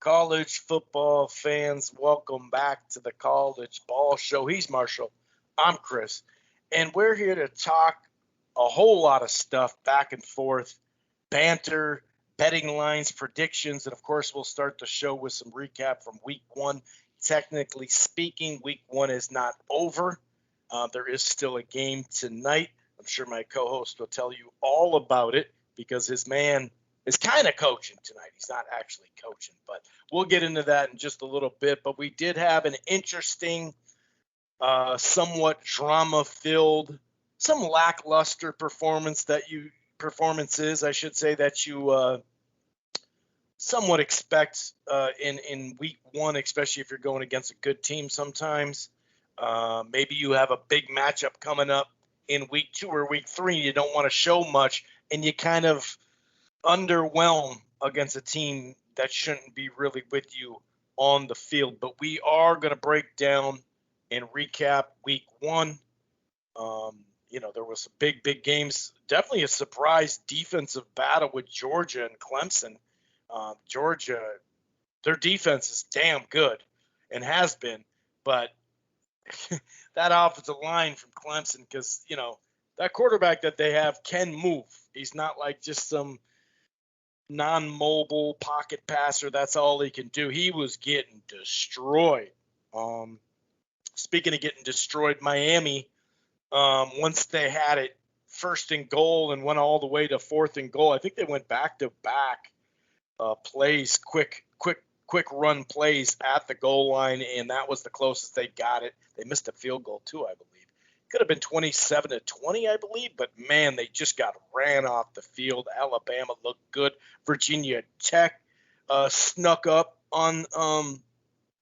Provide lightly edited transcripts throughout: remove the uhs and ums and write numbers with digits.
College football fans, welcome back to the College Ball Show. He's Marshall. I'm Chris. And we're here to talk a whole lot of stuff back and forth, banter, betting lines, predictions, and of course we'll start the show with some recap from week one. Technically speaking, week one is not over. There is still a game tonight. I'm sure my co-host will tell you all about it because his man is kind of coaching tonight. He's not actually coaching, but we'll get into that in just a little bit. But we did have an interesting, somewhat drama-filled, some lackluster performances that you somewhat expect in week one, especially if you're going against a good team sometimes. Maybe you have a big matchup coming up in week two or week three. You don't want to show much, and you kind of underwhelm against a team that shouldn't be really with you on the field. But we are going to break down and recap week one. There was some big games. Definitely a surprise defensive battle with Georgia and Clemson. Georgia, their defense is damn good and has been, but that offensive line from Clemson, because, that quarterback that they have can move. He's not like just some non-mobile pocket passer. That's all he can do. He was getting destroyed. Speaking of getting destroyed, Miami, once they had it first and goal and went all the way to fourth and goal, I think they went back-to-back plays, quick run plays at the goal line, and that was the closest they got it. They missed a field goal too, I believe. Could have been 27-20, I believe, but man, they just got ran off the field. Alabama looked good. Virginia Tech snuck up on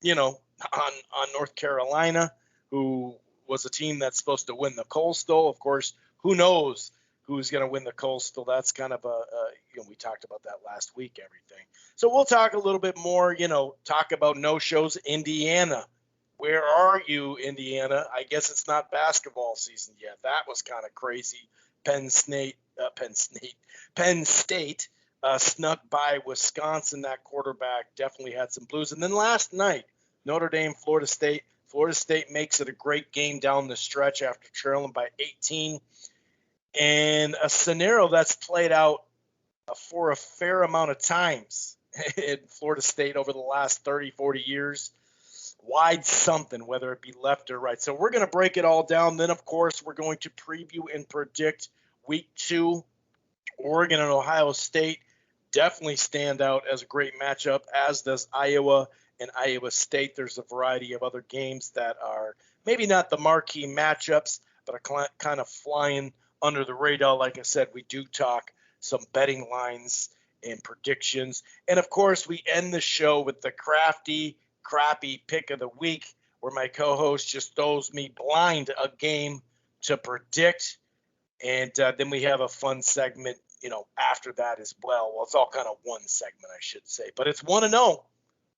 North Carolina, who was a team that's supposed to win the Coastal. Of course, who knows who's going to win the Coastal? That's kind of we talked about that last week, everything. So we'll talk a little bit more, talk about no-shows. Indiana. Where are you, Indiana? I guess it's not basketball season yet. That was kind of crazy. Penn State snuck by Wisconsin. That quarterback definitely had some blues. And then last night, Notre Dame, Florida State. Florida State makes it a great game down the stretch after trailing by 18. And a scenario that's played out for a fair amount of times in Florida State over the last 30, 40 years. Wide something, whether it be left or right. So we're going to break it all down. Then, of course, we're going to preview and predict week two. Oregon and Ohio State definitely stand out as a great matchup, as does Iowa and Iowa State. There's a variety of other games that are maybe not the marquee matchups, but are kind of flying under the radar. Like I said, we do talk some betting lines and predictions. And, of course, we end the show with the crappy pick of the week, where my co-host just throws me blind a game to predict. And then we have a fun segment, after that as well. Well, it's all kind of one segment, I should say. But it's 1-0.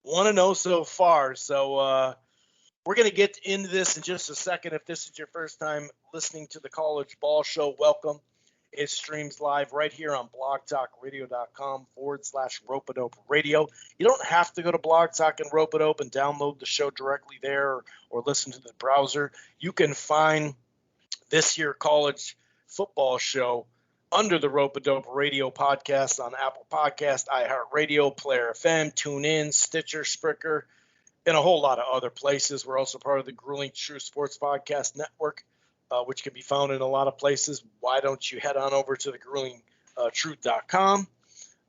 1-0 so far. So we're going to get into this in just a second. If this is your first time listening to the College Ball Show, welcome. It streams live right here on blogtalkradio.com/Rope-A-Dope Radio. You don't have to go to Blog Talk and Rope-A-Dope and download the show directly there or listen to the browser. You can find this here college football show under the Rope-A-Dope Radio podcast on Apple Podcast, iHeartRadio, Player FM, TuneIn, Stitcher, Spreaker, and a whole lot of other places. We're also part of the Grueling True Sports Podcast Network, which can be found in a lot of places. Why don't you head on over to thegruelingtruth.com?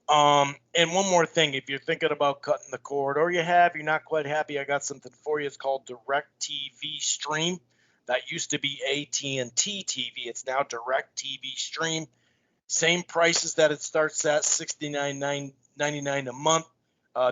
And one more thing, if you're thinking about cutting the cord, or you're not quite happy, I got something for you. It's called DirecTV Stream. That used to be AT&T TV. It's now DirecTV Stream. Same prices that it starts at, $69.99 a month.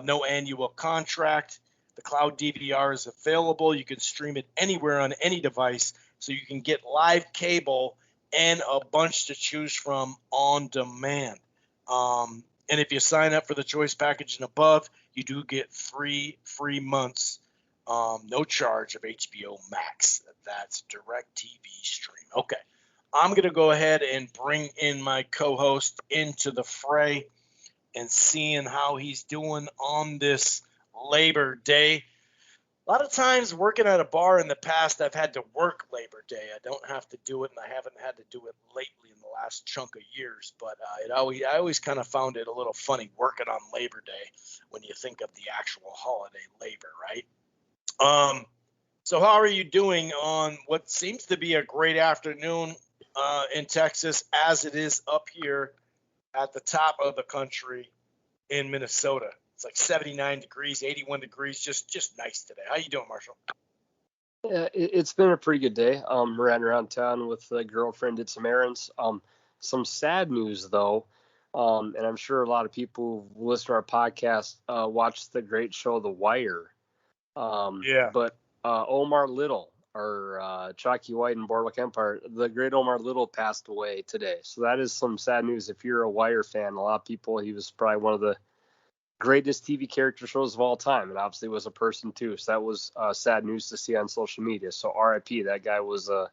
No annual contract. The cloud DVR is available. You can stream it anywhere on any device. So you can get live cable and a bunch to choose from on demand. And if you sign up for the choice package and above, you do get 3 free months, no charge, of HBO Max. That's DirecTV Stream. Okay, I'm going to go ahead and bring in my co-host into the fray and seeing how he's doing on this Labor Day. A lot of times working at a bar in the past, I've had to work Labor Day. I don't have to do it, and I haven't had to do it lately in the last chunk of years. But I always kind of found it a little funny working on Labor Day when you think of the actual holiday labor, right? So how are you doing on what seems to be a great afternoon in Texas, as it is up here at the top of the country in Minnesota? It's like 79 degrees, 81 degrees, just nice today. How you doing, Marshall? Yeah, it's been a pretty good day. Ran around town with a girlfriend, did some errands. Some sad news though, and I'm sure a lot of people who listen to our podcast watch the great show The Wire. Yeah. But Omar Little, or Chalky White in Boardwalk Empire, the great Omar Little passed away today. So that is some sad news. If you're a Wire fan, a lot of people, he was probably one of the greatest TV character shows of all time, and obviously was a person too. So that was sad news to see on social media. So RIP, that guy was a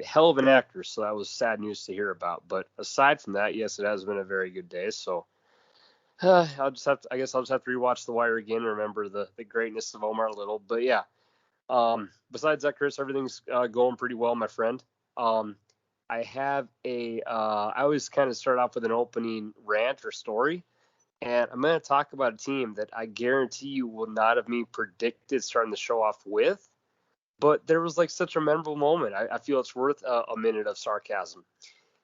hell of an actor. So that was sad news to hear about. But aside from that, yes, it has been a very good day. So I'll just have to rewatch The Wire again and remember the greatness of Omar Little. But yeah, besides that, Chris, everything's going pretty well, my friend. I have I always kind of start off with an opening rant or story. And I'm going to talk about a team that I guarantee you will not have me predicted starting the show off with. But there was like such a memorable moment. I feel it's worth a minute of sarcasm.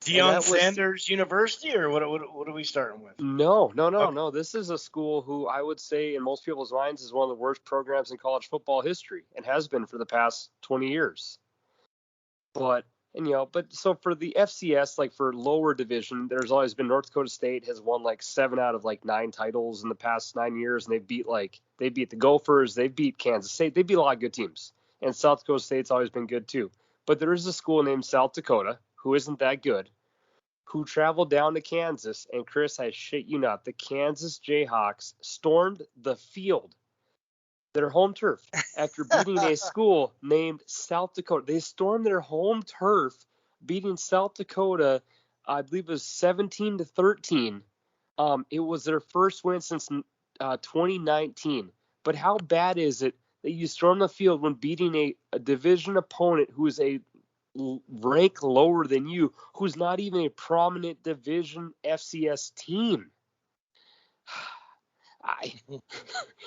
Deion Sanders University, or what are we starting with? No. This is a school who I would say in most people's minds is one of the worst programs in college football history and has been for the past 20 years. But so for the FCS, like for lower division, there's always been North Dakota State has won like 7 out of like 9 titles in the past 9 years. And they beat the Gophers. They beat Kansas State. They beat a lot of good teams. And South Dakota State's always been good too. But there is a school named South Dakota who isn't that good, who traveled down to Kansas. And Chris, I shit you not, the Kansas Jayhawks stormed the field, their home turf, after beating a school named South Dakota. They stormed their home turf, beating South Dakota, I believe it was 17-13. It was their first win since 2019. But how bad is it that you storm the field when beating a division opponent who is a rank lower than you, who's not even a prominent division FCS team?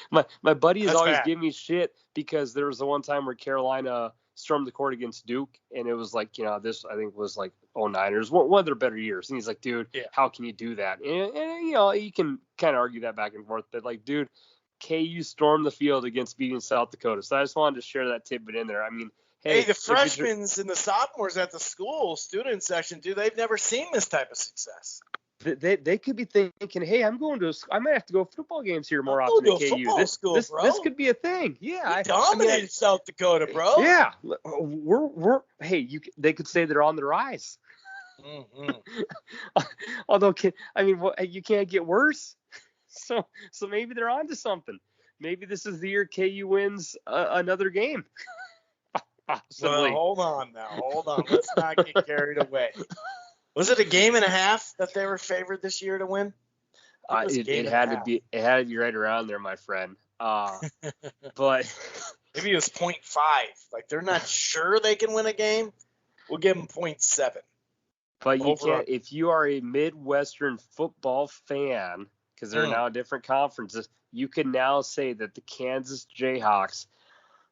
My buddy is always giving me shit because there was the one time where Carolina stormed the court against Duke, and it was like, this I think was like 09ers, one of their better years. And he's like, dude, how can you do that? And you can kind of argue that back and forth, but like, dude, KU stormed the field against beating South Dakota. So I just wanted to share that tidbit in there. I mean, hey, the freshmen and the sophomores at the school student section, dude, they've never seen this type of success. They could be thinking, hey, I might have to go to football games here more often at KU. This could be a thing. Yeah, we dominated South Dakota, bro. Yeah, they could say they're on the rise. Mm-hmm. Although, you can't get worse. So maybe they're onto something. Maybe this is the year KU wins another game. Possibly. Well, hold on. Let's not get carried away. Was it a game and a half that they were favored this year to win? It had to be right around there, my friend. But maybe it was 0.5. Like they're not sure they can win a game. We'll give them 0.7. But you can't, if you are a Midwestern football fan, because there are now different conferences, you can now say that the Kansas Jayhawks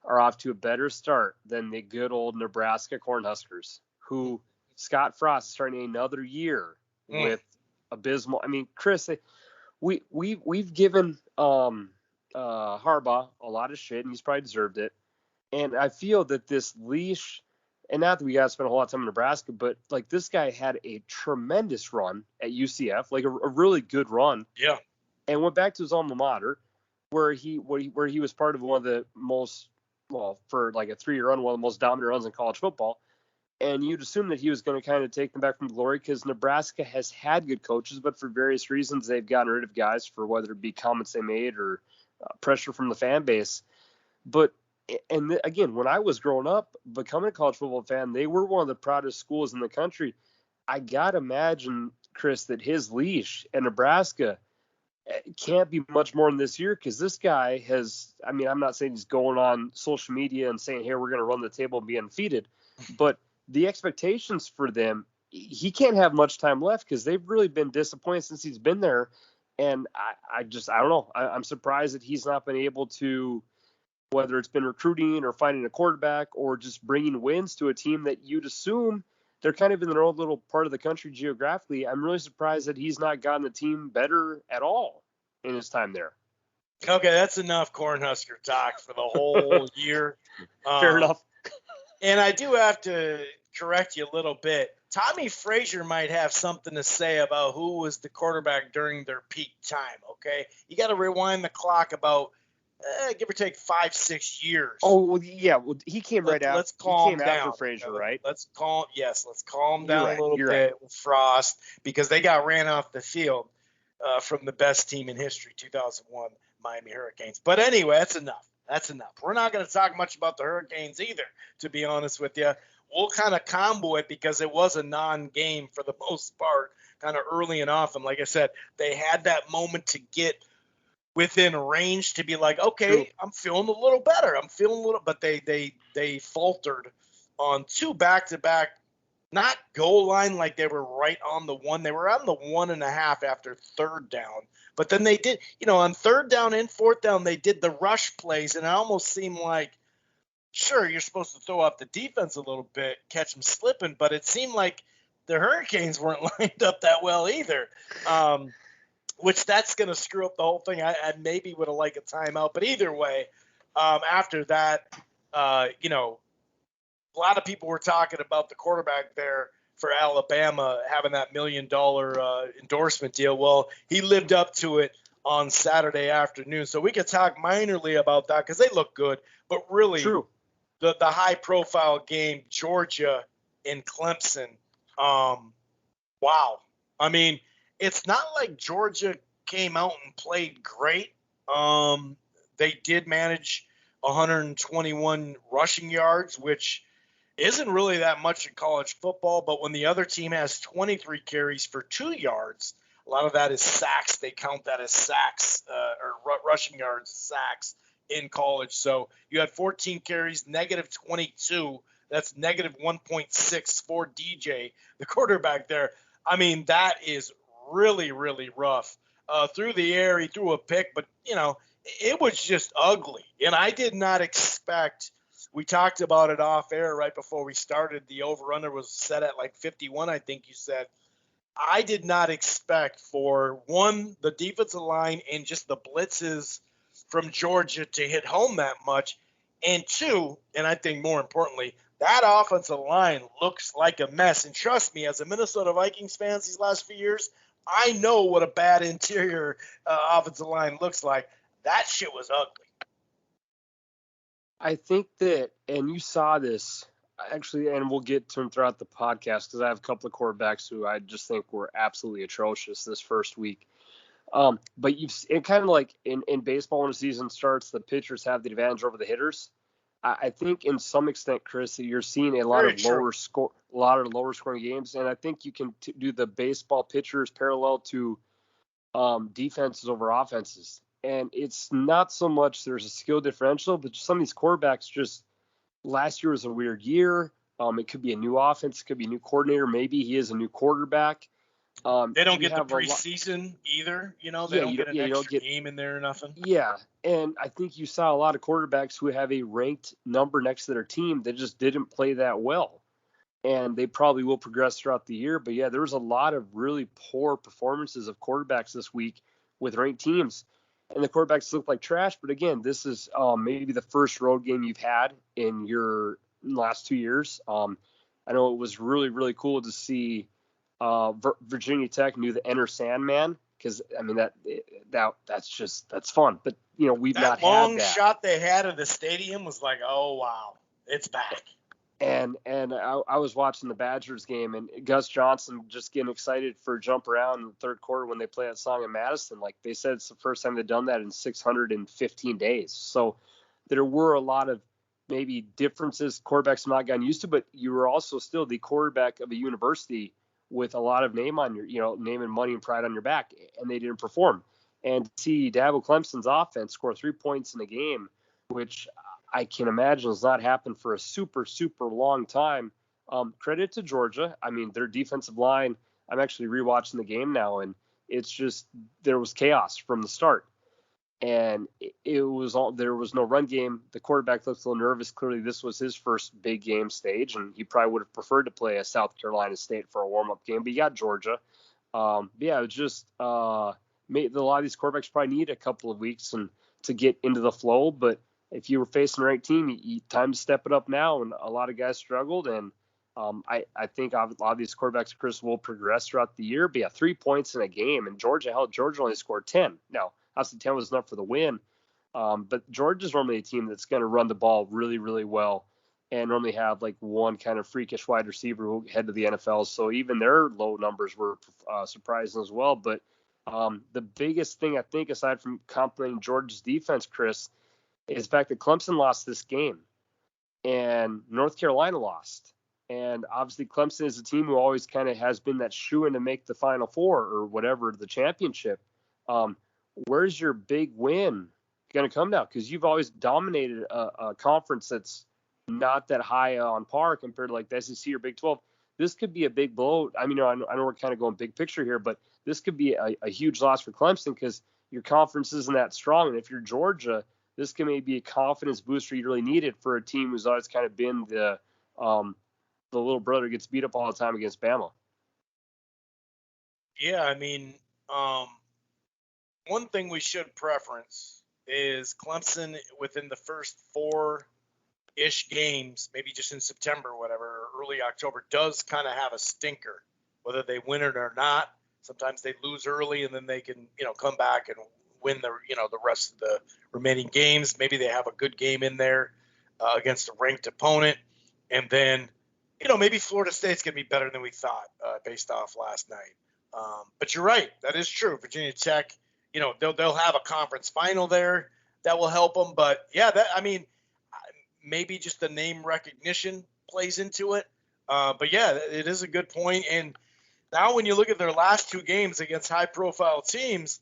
are off to a better start than the good old Nebraska Cornhuskers, who Scott Frost is starting another year with abysmal. I mean, Chris, we've given Harbaugh a lot of shit, and he's probably deserved it. And I feel that this leash, and not that we got to spend a whole lot of time in Nebraska, but like this guy had a tremendous run at UCF, like a really good run. Yeah. And went back to his alma mater, where he was part of one of the most, for like a 3-year run, one of the most dominant runs in college football. And you'd assume that he was going to kind of take them back from glory, because Nebraska has had good coaches, but for various reasons they've gotten rid of guys for whether it be comments they made or pressure from the fan base. But again, when I was growing up, becoming a college football fan, they were one of the proudest schools in the country. I got to imagine, Chris, that his leash at Nebraska It can't be much more than this year because this guy has, I mean, I'm not saying he's going on social media and saying, hey, we're going to run the table and be undefeated, but the expectations for them, he can't have much time left because they've really been disappointed since he's been there. And I don't know. I'm surprised that he's not been able to, whether it's been recruiting or finding a quarterback or just bringing wins to a team that you'd assume they're kind of in their own little part of the country geographically. I'm really surprised that he's not gotten the team better at all in his time there. Okay, that's enough Cornhusker talk for the whole year. Fair enough. And I do have to correct you a little bit. Tommy Frazier might have something to say about who was the quarterback during their peak time, okay? You got to rewind the clock about give or take 5-6 years. Oh, well, yeah. Well, he came right out. Let's calm down. After Frazier, right? Let's calm down right. a little bit with Frost because they got ran off the field from the best team in history, 2001 Miami Hurricanes. But anyway, that's enough. We're not going to talk much about the Hurricanes either, to be honest with you. We'll kind of combo it because it was a non-game for the most part, kind of early and often. Like I said, they had that moment to get within range to be like, okay, True. I'm feeling a little better. But they faltered on 2 back-to-back, not goal line like they were right on the 1. They were on the 1.5 after 3rd down. But then they did, on 3rd down and 4th down, they did the rush plays, and it almost seemed like, sure, you're supposed to throw off the defense a little bit, catch them slipping, but it seemed like the Hurricanes weren't lined up that well either. Which that's going to screw up the whole thing. I maybe would have liked a timeout, but either way, after that, a lot of people were talking about the quarterback there for Alabama having that $1 million endorsement deal. Well, he lived up to it on Saturday afternoon, so we could talk minorly about that because they look good, but really, True. The high-profile game, Georgia and Clemson, wow. I mean, it's not like Georgia came out and played great. They did manage 121 rushing yards, which isn't really that much in college football. But when the other team has 23 carries for 2 yards, a lot of that is sacks. They count that as sacks or rushing yards, sacks in college. So you had 14 carries, negative 22. That's negative 1.6 for DJ, the quarterback there. I mean, that is really, really rough. Through the air, he threw a pick, but, it was just ugly. And I did not expect – we talked about it off air right before we started. The over-under was set at like 51, I think you said. I did not expect for, one, the defensive line and just the blitzes from Georgia to hit home that much. And two, and I think more importantly, that offensive line looks like a mess. And trust me, as a Minnesota Vikings fan these last few years, I know what a bad interior offensive line looks like. That shit was ugly. I think that, and you saw this actually, and we'll get to them throughout the podcast because I have a couple of quarterbacks who I just think were absolutely atrocious this first week. But it kind of like in baseball when the season starts, the pitchers have the advantage over the hitters. I think in some extent, Chris, that you're seeing a lot of lower scoring games, and I think you can do the baseball pitchers parallel to defenses over offenses. And it's not so much there's a skill differential, but some of these quarterbacks just last year was a weird year. It could be a new offense, it could be a new coordinator, maybe he is a new quarterback. They don't get the preseason either, They don't get an extra game in there or nothing. Yeah, and I think you saw a lot of quarterbacks who have a ranked number next to their team that just didn't play that well. And they probably will progress throughout the year. But, yeah, there was a lot of really poor performances of quarterbacks this week with ranked teams. And the quarterbacks look like trash. But, again, this is maybe the first road game you've had in your last 2 years. I know it was really, really cool to see Virginia Tech knew the Enter Sandman because, I mean, that's fun. But, we've not had that. That long shot they had of the stadium was like, oh, wow, it's back. And I was watching the Badgers game, and Gus Johnson just getting excited for Jump Around in the third quarter when they play that song in Madison. Like they said, it's the first time they've done that in 615 days. So there were a lot of maybe differences quarterbacks have not gotten used to, but you were also still the quarterback of a university with a lot of name on your, name and money and pride on your back, and they didn't perform. And to see Dabo Clemson's offense score 3 points in a game, which I can imagine has not happened for a super, super long time. Credit to Georgia. I mean, their defensive line, I'm actually rewatching the game now, and it's just there was chaos from the start. And there was no run game. The quarterback looked a little nervous. Clearly, this was his first big game stage, and he probably would have preferred to play a South Carolina State for a warm-up game, but he got Georgia. But yeah, it was just a lot of these quarterbacks probably need a couple of weeks and to get into the flow. But if you were facing a ranked team, time to step it up now. And a lot of guys struggled, and I think a lot of these quarterbacks, Chris, will progress throughout the year. But yeah, 3 points in a game, and Georgia only scored 10. Now, obviously 10 was enough for the win, but Georgia's normally a team that's going to run the ball really, really well and normally have like one kind of freakish wide receiver who head to the NFL. So even their low numbers were surprising as well. But the biggest thing, I think, aside from complimenting Georgia's defense, Chris, is the fact that Clemson lost this game and North Carolina lost. And obviously Clemson is a team who always kind of has been that shoo-in to make the Final Four or whatever, the championship. Where's your big win going to come now? Because you've always dominated a conference that's not that high on par compared to like the SEC or Big 12. This could be a big blow. I mean, I know we're kind of going big picture here, but this could be a huge loss for Clemson because your conference isn't that strong. And if you're Georgia, this can maybe be a confidence booster you really needed for a team who's always kind of been the little brother gets beat up all the time against Bama. Yeah, I mean, one thing we should preference is Clemson within the first 4-ish games, maybe just in September or whatever, or early October, does kind of have a stinker, whether they win it or not. Sometimes they lose early and then they can, come back and win the rest of the remaining games. Maybe they have a good game in there against a ranked opponent. And then, maybe Florida State's going to be better than we thought based off last night. But you're right. That is true. Virginia Tech, they'll have a conference final there that will help them. But, yeah, maybe just the name recognition plays into it. But, yeah, it is a good point. And now when you look at their last 2 games against high-profile teams,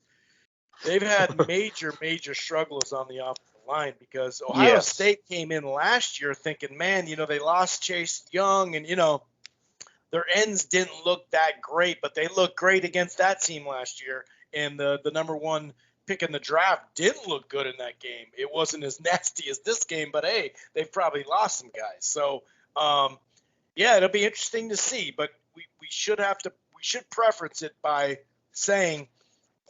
they've had major, major struggles on the offensive line because Ohio State came in last year thinking, man, they lost Chase Young and, their ends didn't look that great, but they looked great against that team last year. And the number 1 pick in the draft didn't look good in that game. It wasn't as nasty as this game, but hey, they've probably lost some guys. So, yeah, it'll be interesting to see. But we should preference it by saying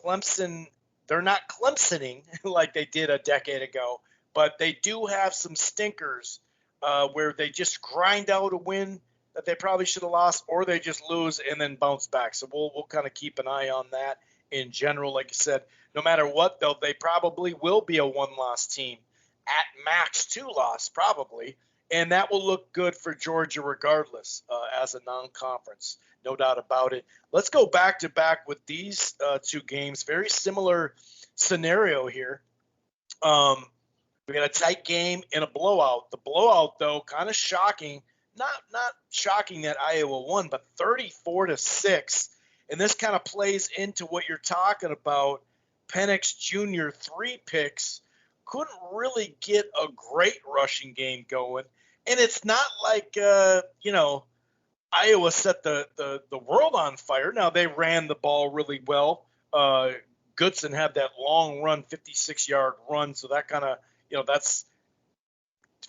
Clemson. They're not Clemsoning like they did a decade ago, but they do have some stinkers where they just grind out a win that they probably should have lost, or they just lose and then bounce back. So we'll kind of keep an eye on that in general. Like I said, no matter what, though, they probably will be a 1-loss team, at max 2-loss probably, and that will look good for Georgia regardless as a non-conference. No doubt about it. Let's go back-to-back with these 2 games. Very similar scenario here. We got a tight game and a blowout. The blowout, though, kind of shocking. Not shocking that Iowa won, but 34-6. And this kind of plays into what you're talking about. Penix Jr., 3 picks, couldn't really get a great rushing game going. And it's not like, Iowa set the world on fire. Now, they ran the ball really well. Goodson had that long run, 56-yard run, so that kind of, that's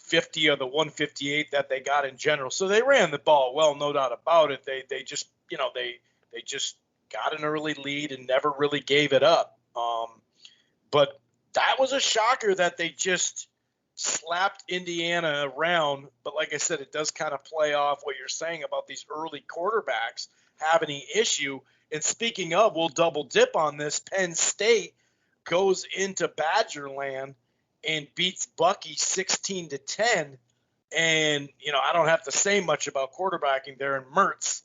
50 of the 158 that they got in general. So they ran the ball well, no doubt about it. They just, they just got an early lead and never really gave it up. But that was a shocker that they just slapped Indiana around. But like I said, it does kind of play off what you're saying about these early quarterbacks having an issue. And speaking of, we'll double dip on this. Penn State goes into Badgerland and beats Bucky 16-10. And, I don't have to say much about quarterbacking there in Mertz.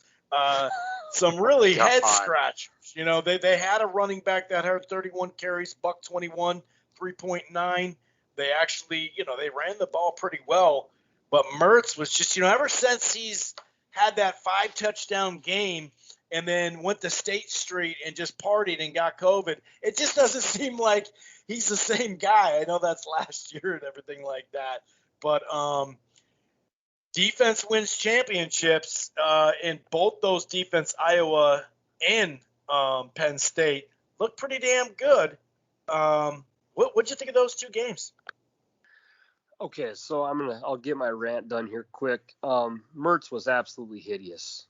Some really head scratchers. They had a running back that had 31 carries, buck 21, 3.9. They actually, they ran the ball pretty well. But Mertz was just, ever since he's had that 5-touchdown game, and then went to State Street and just partied and got COVID. It just doesn't seem like he's the same guy. I know that's last year and everything like that, but defense wins championships in both those defense, Iowa and Penn State, look pretty damn good. What'd you think of those two games? Okay, so I'll get my rant done here quick. Mertz was absolutely hideous.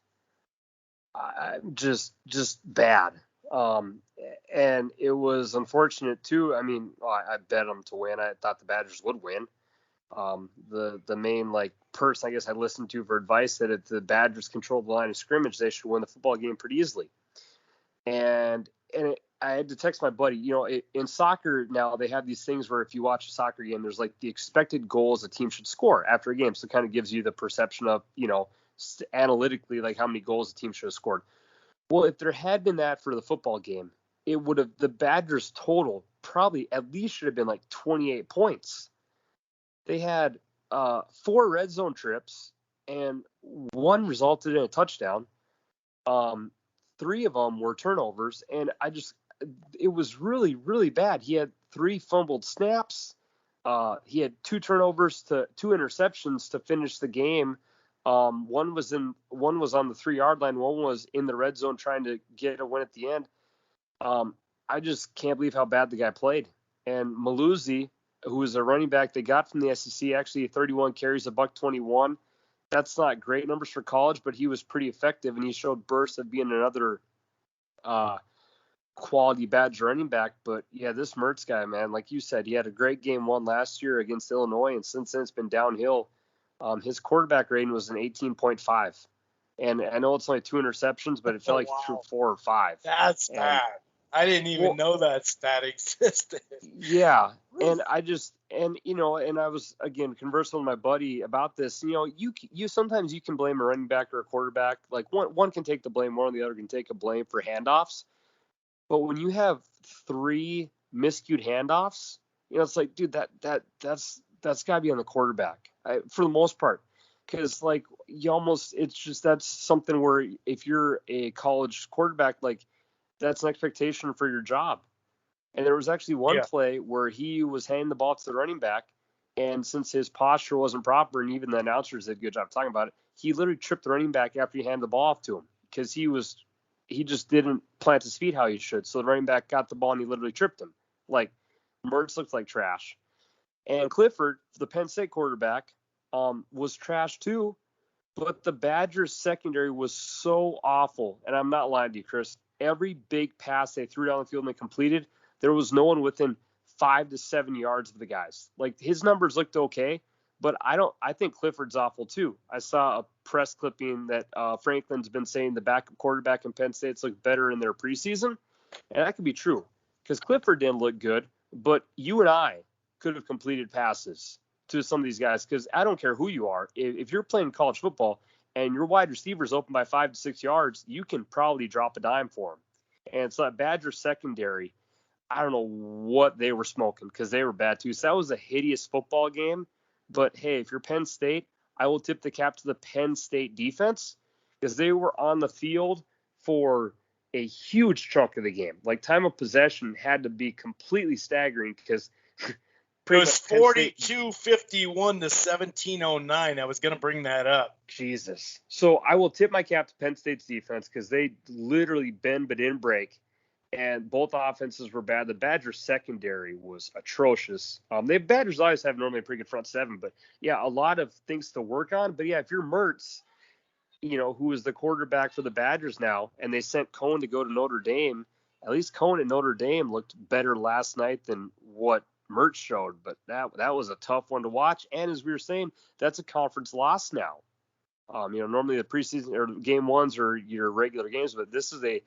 Just bad. And it was unfortunate too. I mean, I bet them to win. I thought the Badgers would win. The main person I guess I listened to for advice said if the Badgers controlled the line of scrimmage, they should win the football game pretty easily. And I had to text my buddy. In soccer now they have these things where if you watch a soccer game, there's like the expected goals a team should score after a game. So it kind of gives you the perception of analytically like how many goals a team should have scored. Well, if there had been that for the football game, it would have the Badgers total probably at least should have been like 28 points. They had 4 red zone trips, and 1 resulted in a touchdown. 3 of them were turnovers, and it was really, really bad. He had 3 fumbled snaps. He had 2 turnovers to 2 interceptions to finish the game. One was on the 3-yard line. One was in the red zone trying to get a win at the end. I just can't believe how bad the guy played. And Maluzzi, who was a running back they got from the SEC, actually 31 carries, $121. That's not great numbers for college, but he was pretty effective, and he showed bursts of being another quality Badger running back. But yeah, this Mertz guy, man, like you said, he had a great game 1 last year against Illinois, and since then it's been downhill. His quarterback rating was an 18.5, and I know it's only 2 interceptions, but it felt like he threw 4 or 5. That's bad. I didn't even know that stat existed. Yeah, and I was again conversing with my buddy about this. You sometimes you can blame a running back or a quarterback. Like one can take the blame, one or the other can take a blame for handoffs. But when you have 3 miscued handoffs, it's like, dude, that's got to be on the quarterback for the most part. Because that's something where if you're a college quarterback, like that's an expectation for your job. And there was actually one play where he was handing the ball to the running back, and since his posture wasn't proper, and even the announcers did a good job talking about it, he literally tripped the running back after he handed the ball off to him because he just didn't plant his feet how he should. So the running back got the ball and he literally tripped him. Like, Mertz looked like trash. And Clifford, the Penn State quarterback, was trash too, but the Badgers secondary was so awful. And I'm not lying to you, Chris. Every big pass they threw down the field and they completed, there was no one within 5 to 7 yards of the guys. Like, his numbers looked okay, but I think Clifford's awful too. I saw a press clipping that Franklin's been saying the backup quarterback in Penn State's looked better in their preseason. And that could be true because Clifford didn't look good, but you and I could have completed passes to some of these guys because I don't care who you are. If you're playing college football and your wide receiver's open by 5 to 6 yards, you can probably drop a dime for him. And so that Badger secondary, I don't know what they were smoking because they were bad too. So that was a hideous football game. But hey, if you're Penn State, I will tip the cap to the Penn State defense because they were on the field for a huge chunk of the game. Like, time of possession had to be completely staggering because it was 42-51 to 1709. I was going to bring that up. Jesus. So I will tip my cap to Penn State's defense because they literally bend but didn't break. And both offenses were bad. The Badgers secondary was atrocious. The Badgers always have normally a pretty good front seven, but yeah, a lot of things to work on. But yeah, if you're Mertz, who is the quarterback for the Badgers now, and they sent Cohen to go to Notre Dame, at least Cohen at Notre Dame looked better last night than what Mertz showed. But that was a tough one to watch. And as we were saying, that's a conference loss now. Normally the preseason or game ones are your regular games, but this is a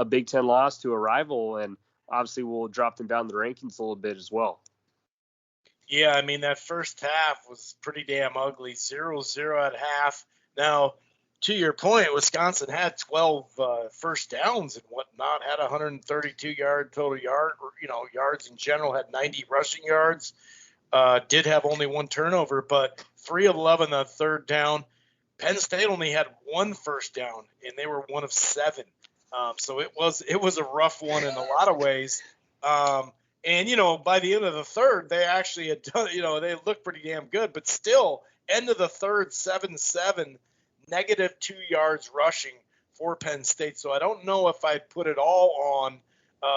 Big Ten loss to a rival, and obviously we'll drop them down the rankings a little bit as well. Yeah, I mean, that first half was pretty damn ugly. 0-0 at half. Now, to your point, Wisconsin had 12 first downs and whatnot, had 132 total yards in general, had 90 rushing yards, did have only 1 turnover, but 3 of 11 on third down. Penn State only had 1 first down, and they were 1 of 7. So it was a rough one in a lot of ways. And by the end of the third, they actually had done. They looked pretty damn good, but still, end of the third, 7-7, -2 yards rushing for Penn State. So I don't know if I'd put it all on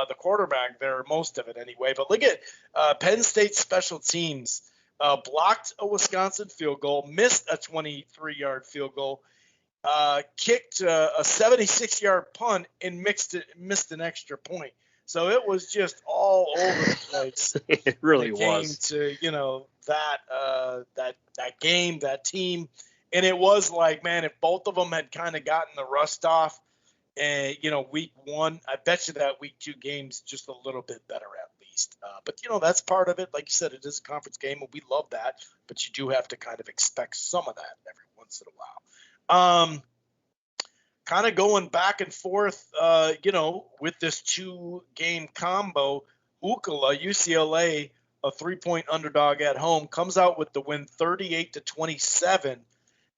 the quarterback there, most of it anyway. But look at Penn State special teams. Blocked a Wisconsin field goal, missed a 23-yard field goal, kicked a 76-yard punt, and missed an extra point. So it was just all over the place. It really was. Came to that game, that team, and it was like, man, if both of them had kind of gotten the rust off, and week one, I bet you that week two game's just a little bit better at least. But that's part of it. Like you said, it is a conference game, and we love that. But you do have to kind of expect some of that every once in a while. Kind of going back and forth, with this 2-game combo. UCLA, a 3-point underdog at home, comes out with the win 38-27,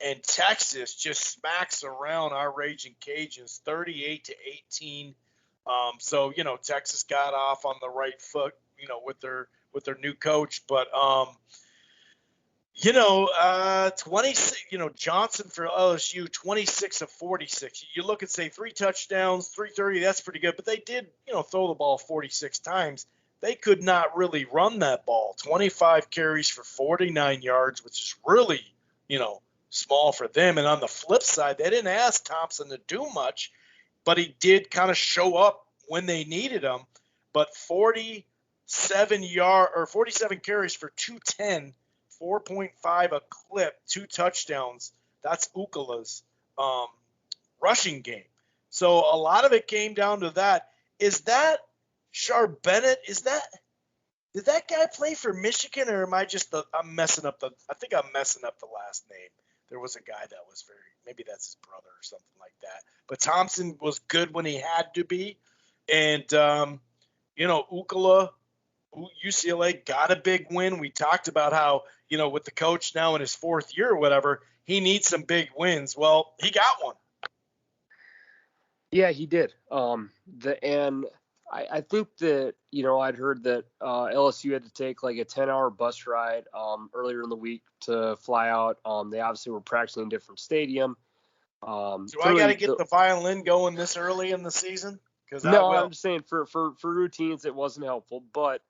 and Texas just smacks around our Raging Cajuns 38-18. So Texas got off on the right foot, with their new coach, but 26, Johnson for LSU, 26 of 46. You look and say 3 touchdowns, 330, that's pretty good. But they did, throw the ball 46 times. They could not really run that ball. 25 carries for 49 yards, which is really, small for them. And on the flip side, they didn't ask Thompson to do much, but he did kind of show up when they needed him. But 47 carries for 210. 4.5 a clip, 2 touchdowns. That's Ukala's rushing game. So a lot of it came down to that. Is that Char Bennett? Did that guy play for Michigan, or am I just I'm messing up I think I'm messing up the last name. There was a guy that was maybe that's his brother or something like that. But Thompson was good when he had to be. And, Ukala, UCLA got a big win. We talked about how, with the coach now in his 4th year or whatever, he needs some big wins. Well, he got one. Yeah, he did. And I think that, I'd heard that LSU had to take like a 10-hour bus ride earlier in the week to fly out. They obviously were practicing in a different stadium. Do I got to get the violin going this early in the season? No, I'm just saying for routines, it wasn't helpful. But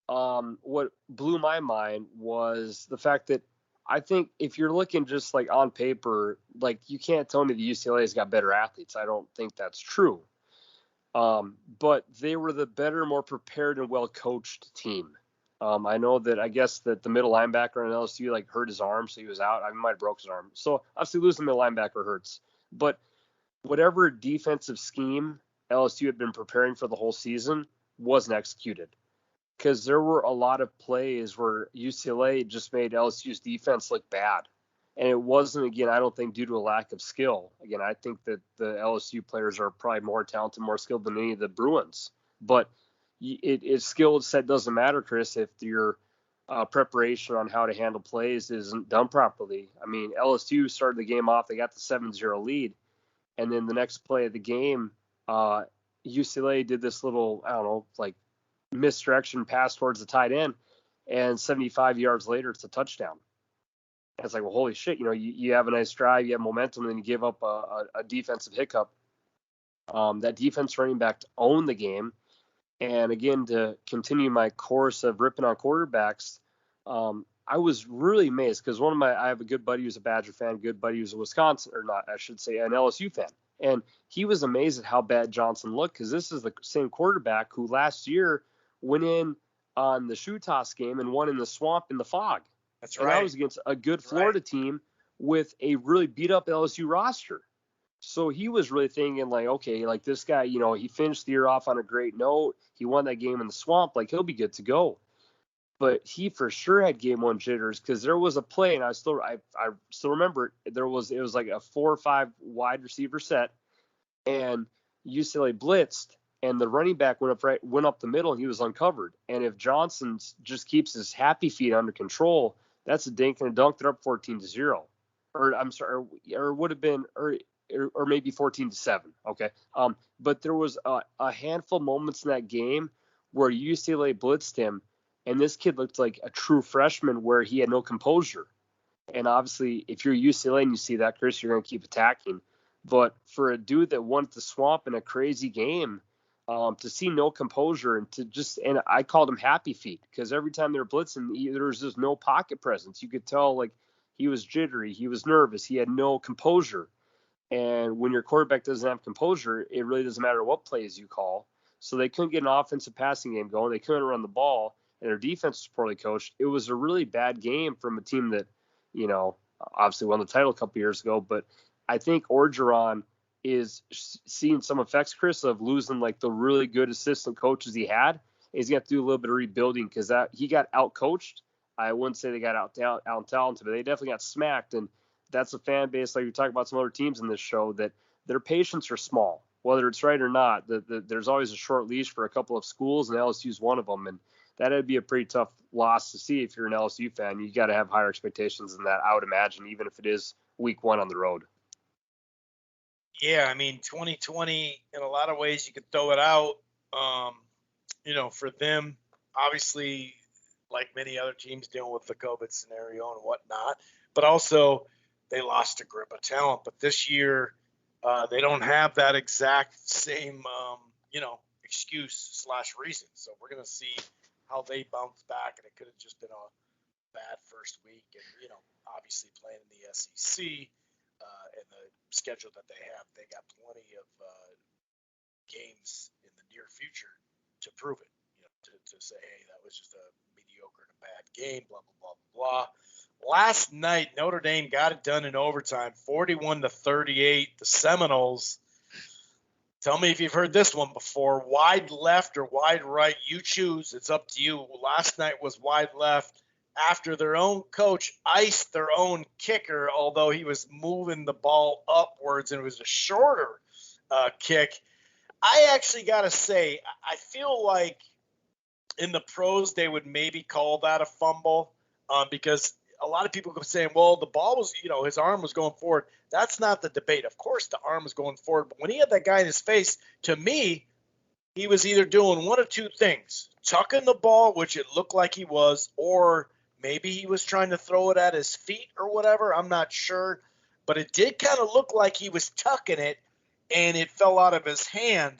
what blew my mind was the fact that I think if you're looking just like on paper, like you can't tell me the UCLA's got better athletes. I don't think that's true. But they were the better, more prepared and well-coached team. I know that I guess that the middle linebacker in LSU like hurt his arm, so he was out. I might have broke his arm. So obviously losing the middle linebacker hurts. But whatever defensive scheme LSU had been preparing for the whole season wasn't executed. Because there were a lot of plays where UCLA just made LSU's defense look bad. And it wasn't, again, I don't think due to a lack of skill. Again, I think that the LSU players are probably more talented, more skilled than any of the Bruins. But skill set doesn't matter, Chris, if your preparation on how to handle plays isn't done properly. I mean, LSU started the game off, they got the 7-0 lead. And then the next play of the game, UCLA did this little, I don't know, like, misdirection pass towards the tight end, and 75 yards later it's a touchdown. And it's like, well, holy shit, you have a nice drive, you have momentum, and then you give up a defensive hiccup. That defense running back to own the game. And again, to continue my course of ripping on quarterbacks, I was really amazed because I have a good buddy who's a Badger fan, good buddy who's a Wisconsin, or not, I should say an LSU fan. And he was amazed at how bad Johnson looked because this is the same quarterback who last year went in on the shoe toss game and won in the swamp in the fog. That's right. And that was against a good Florida team with a really beat up LSU roster. So he was really thinking like, okay, like this guy, he finished the year off on a great note. He won that game in the swamp. Like he'll be good to go. But he for sure had game one jitters because there was a play, and I still remember it. It was like a 4 or 5 wide receiver set, and UCLA blitzed, and the running back went up the middle, and he was uncovered. And if Johnson just keeps his happy feet under control, that's a dink and a dunk. They're up 14-0, or I'm sorry, or would have been, or or maybe 14-7. Okay. But there was a handful of moments in that game where UCLA blitzed him, and this kid looked like a true freshman where he had no composure. And obviously, if you're UCLA and you see that, Chris, you're going to keep attacking. But for a dude that won the swamp in a crazy game, to see no composure and I called him happy feet, because every time they were blitzing, there was just no pocket presence. You could tell like he was jittery, he was nervous, he had no composure. And when your quarterback doesn't have composure, it really doesn't matter what plays you call. So they couldn't get an offensive passing game going. They couldn't run the ball, and their defense was poorly coached. It was a really bad game from a team that, obviously won the title a couple years ago. But I think Orgeron is seeing some effects, Chris, of losing like the really good assistant coaches he had. And he's got to do a little bit of rebuilding, because he got out coached. I wouldn't say they got out talented, but they definitely got smacked. And that's a fan base, like we talk about some other teams in this show, that their patience are small. Whether it's right or not, there's always a short leash for a couple of schools, and LSU's one of them. And that would be a pretty tough loss to see if you're an LSU fan. You got to have higher expectations than that, I would imagine, even if it is week 1 on the road. Yeah, I mean, 2020, in a lot of ways, you could throw it out. For them, obviously, like many other teams dealing with the COVID scenario and whatnot, but also they lost a grip of talent. But this year, they don't have that exact same, excuse/reason. So we're going to see how they bounce back, and it could have just been a bad first week. And, obviously playing in the SEC and the schedule that they have, they got plenty of games in the near future to prove it, to say, hey, that was just a mediocre and a bad game, blah, blah, blah, blah. Last night, Notre Dame got it done in overtime, 41-38. The Seminoles, tell me if you've heard this one before, wide left or wide right, you choose. It's up to you. Last night was wide left after their own coach iced their own kicker, although he was moving the ball upwards and it was a shorter kick. I actually got to say, I feel like in the pros they would maybe call that a fumble because a lot of people kept saying, well, the ball was, his arm was going forward. That's not the debate. Of course the arm was going forward, but when he had that guy in his face, to me, he was either doing one of two things, tucking the ball, which it looked like he was, or maybe he was trying to throw it at his feet or whatever. I'm not sure, but it did kind of look like he was tucking it, and it fell out of his hand.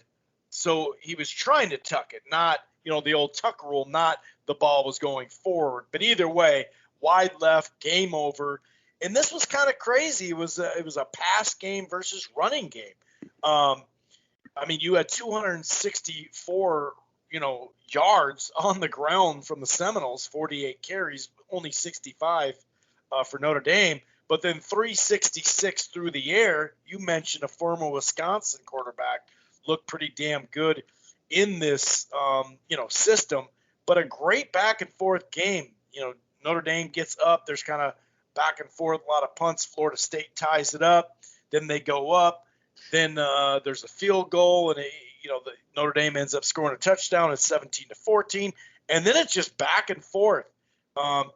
So he was trying to tuck it, not, the old tuck rule, not the ball was going forward. But either way, wide left, game over. And this was kind of crazy. It was a pass game versus running game. You had 264, yards on the ground from the Seminoles, 48 carries, only 65 for Notre Dame, but then 366 through the air. You mentioned a former Wisconsin quarterback looked pretty damn good in this, system, but a great back and forth game. Notre Dame gets up. There's kind of back and forth, a lot of punts. Florida State ties it up. Then they go up. Then there's a field goal, and the Notre Dame ends up scoring a touchdown at 17-14, and then it's just back and forth.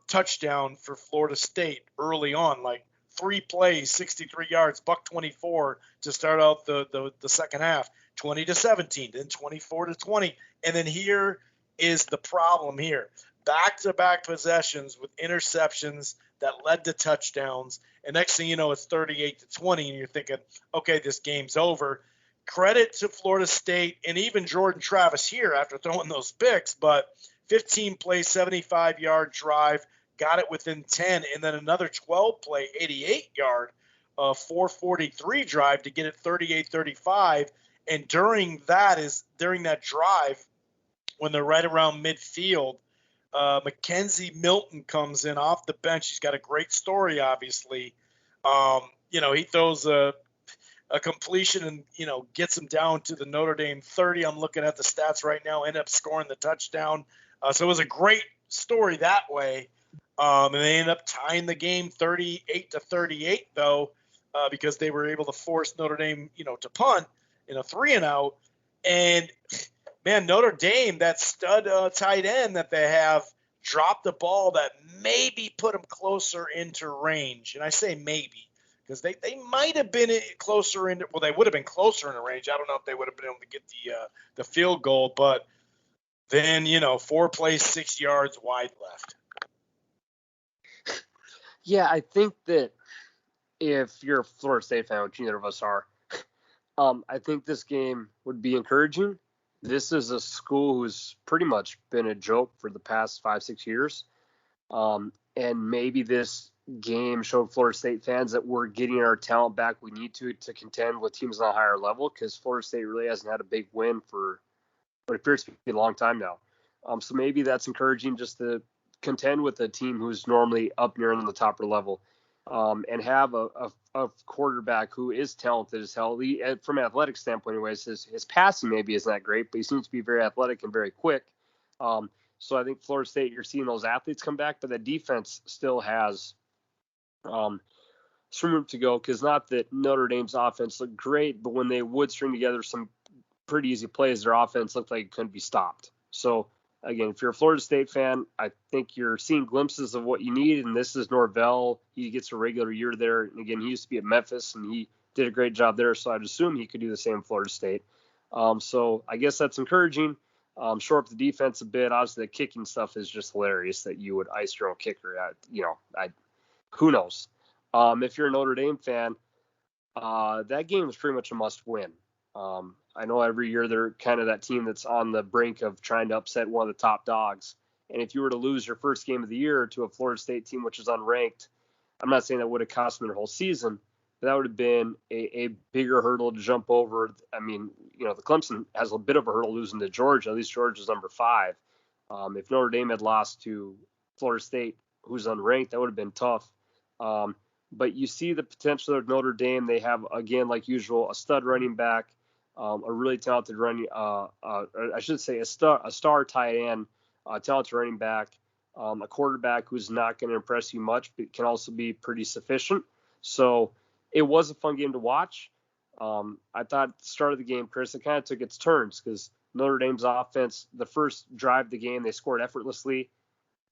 Touchdown for Florida State early on, like 3 plays, 63 yards, $124 to start out the second half, 20-17, then 24-20, and then here is the problem here. Back-to-back possessions with interceptions that led to touchdowns, and next thing you know, it's 38-20, and you're thinking, okay, this game's over. Credit to Florida State and even Jordan Travis here after throwing those picks, but 15-play, 75-yard drive, got it within 10, and then another 12-play, 88-yard, 443 drive to get it 38-35, and during that drive, when they're right around midfield, Mackenzie Milton comes in off the bench. He's got a great story, obviously. He throws a completion and, gets him down to the Notre Dame 30. I'm looking at the stats right now, end up scoring the touchdown. So it was a great story that way. And they ended up tying the game 38-38, though, because they were able to force Notre Dame, to punt in a 3-and-out. And man, Notre Dame, that stud tight end that they have, dropped the ball that maybe put them closer into range. And I say maybe because they might have been closer in. Well, they would have been closer in the range. I don't know if they would have been able to get the field goal, but then 4 plays, 6 yards wide left. Yeah, I think that if you're a Florida State fan, which neither of us are, I think this game would be encouraging. This is a school who's pretty much been a joke for the past 5-6 years. And maybe this game showed Florida State fans that we're getting our talent back we need to contend with teams on a higher level, because Florida State really hasn't had a big win for what appears to be a long time now. So maybe that's encouraging, just to contend with a team who's normally up near on the top of the level, and have a quarterback who is talented as hell. From an athletic standpoint, anyways, his passing maybe isn't that great, but he seems to be very athletic and very quick. So I think Florida State, you're seeing those athletes come back, but the defense still has some room to go, because not that Notre Dame's offense looked great, but when they would string together some pretty easy plays, their offense looked like it couldn't be stopped. So, again, if you're a Florida State fan, I think you're seeing glimpses of what you need, and this is Norvell. He gets a regular year there. And, again, he used to be at Memphis, and he did a great job there, so I'd assume he could do the same in Florida State. So I guess that's encouraging. Shore up the defense a bit. Obviously, the kicking stuff is just hilarious that you would ice your own kicker. Who knows? If you're a Notre Dame fan, that game was pretty much a must-win. I know every year they're kind of that team that's on the brink of trying to upset one of the top dogs. And if you were to lose your first game of the year to a Florida State team which is unranked, I'm not saying that would have cost them their whole season, but that would have been a bigger hurdle to jump over. I mean, the Clemson has a bit of a hurdle losing to Georgia. At least Georgia's number 5. If Notre Dame had lost to Florida State, who's unranked, that would have been tough. But you see the potential of Notre Dame. They have, again, like usual, a stud running back, a really talented a star tight end, a talented running back, a quarterback who's not going to impress you much, but can also be pretty sufficient. So it was a fun game to watch. I thought at the start of the game, Chris, it kind of took its turns, because Notre Dame's offense, the first drive of the game, they scored effortlessly,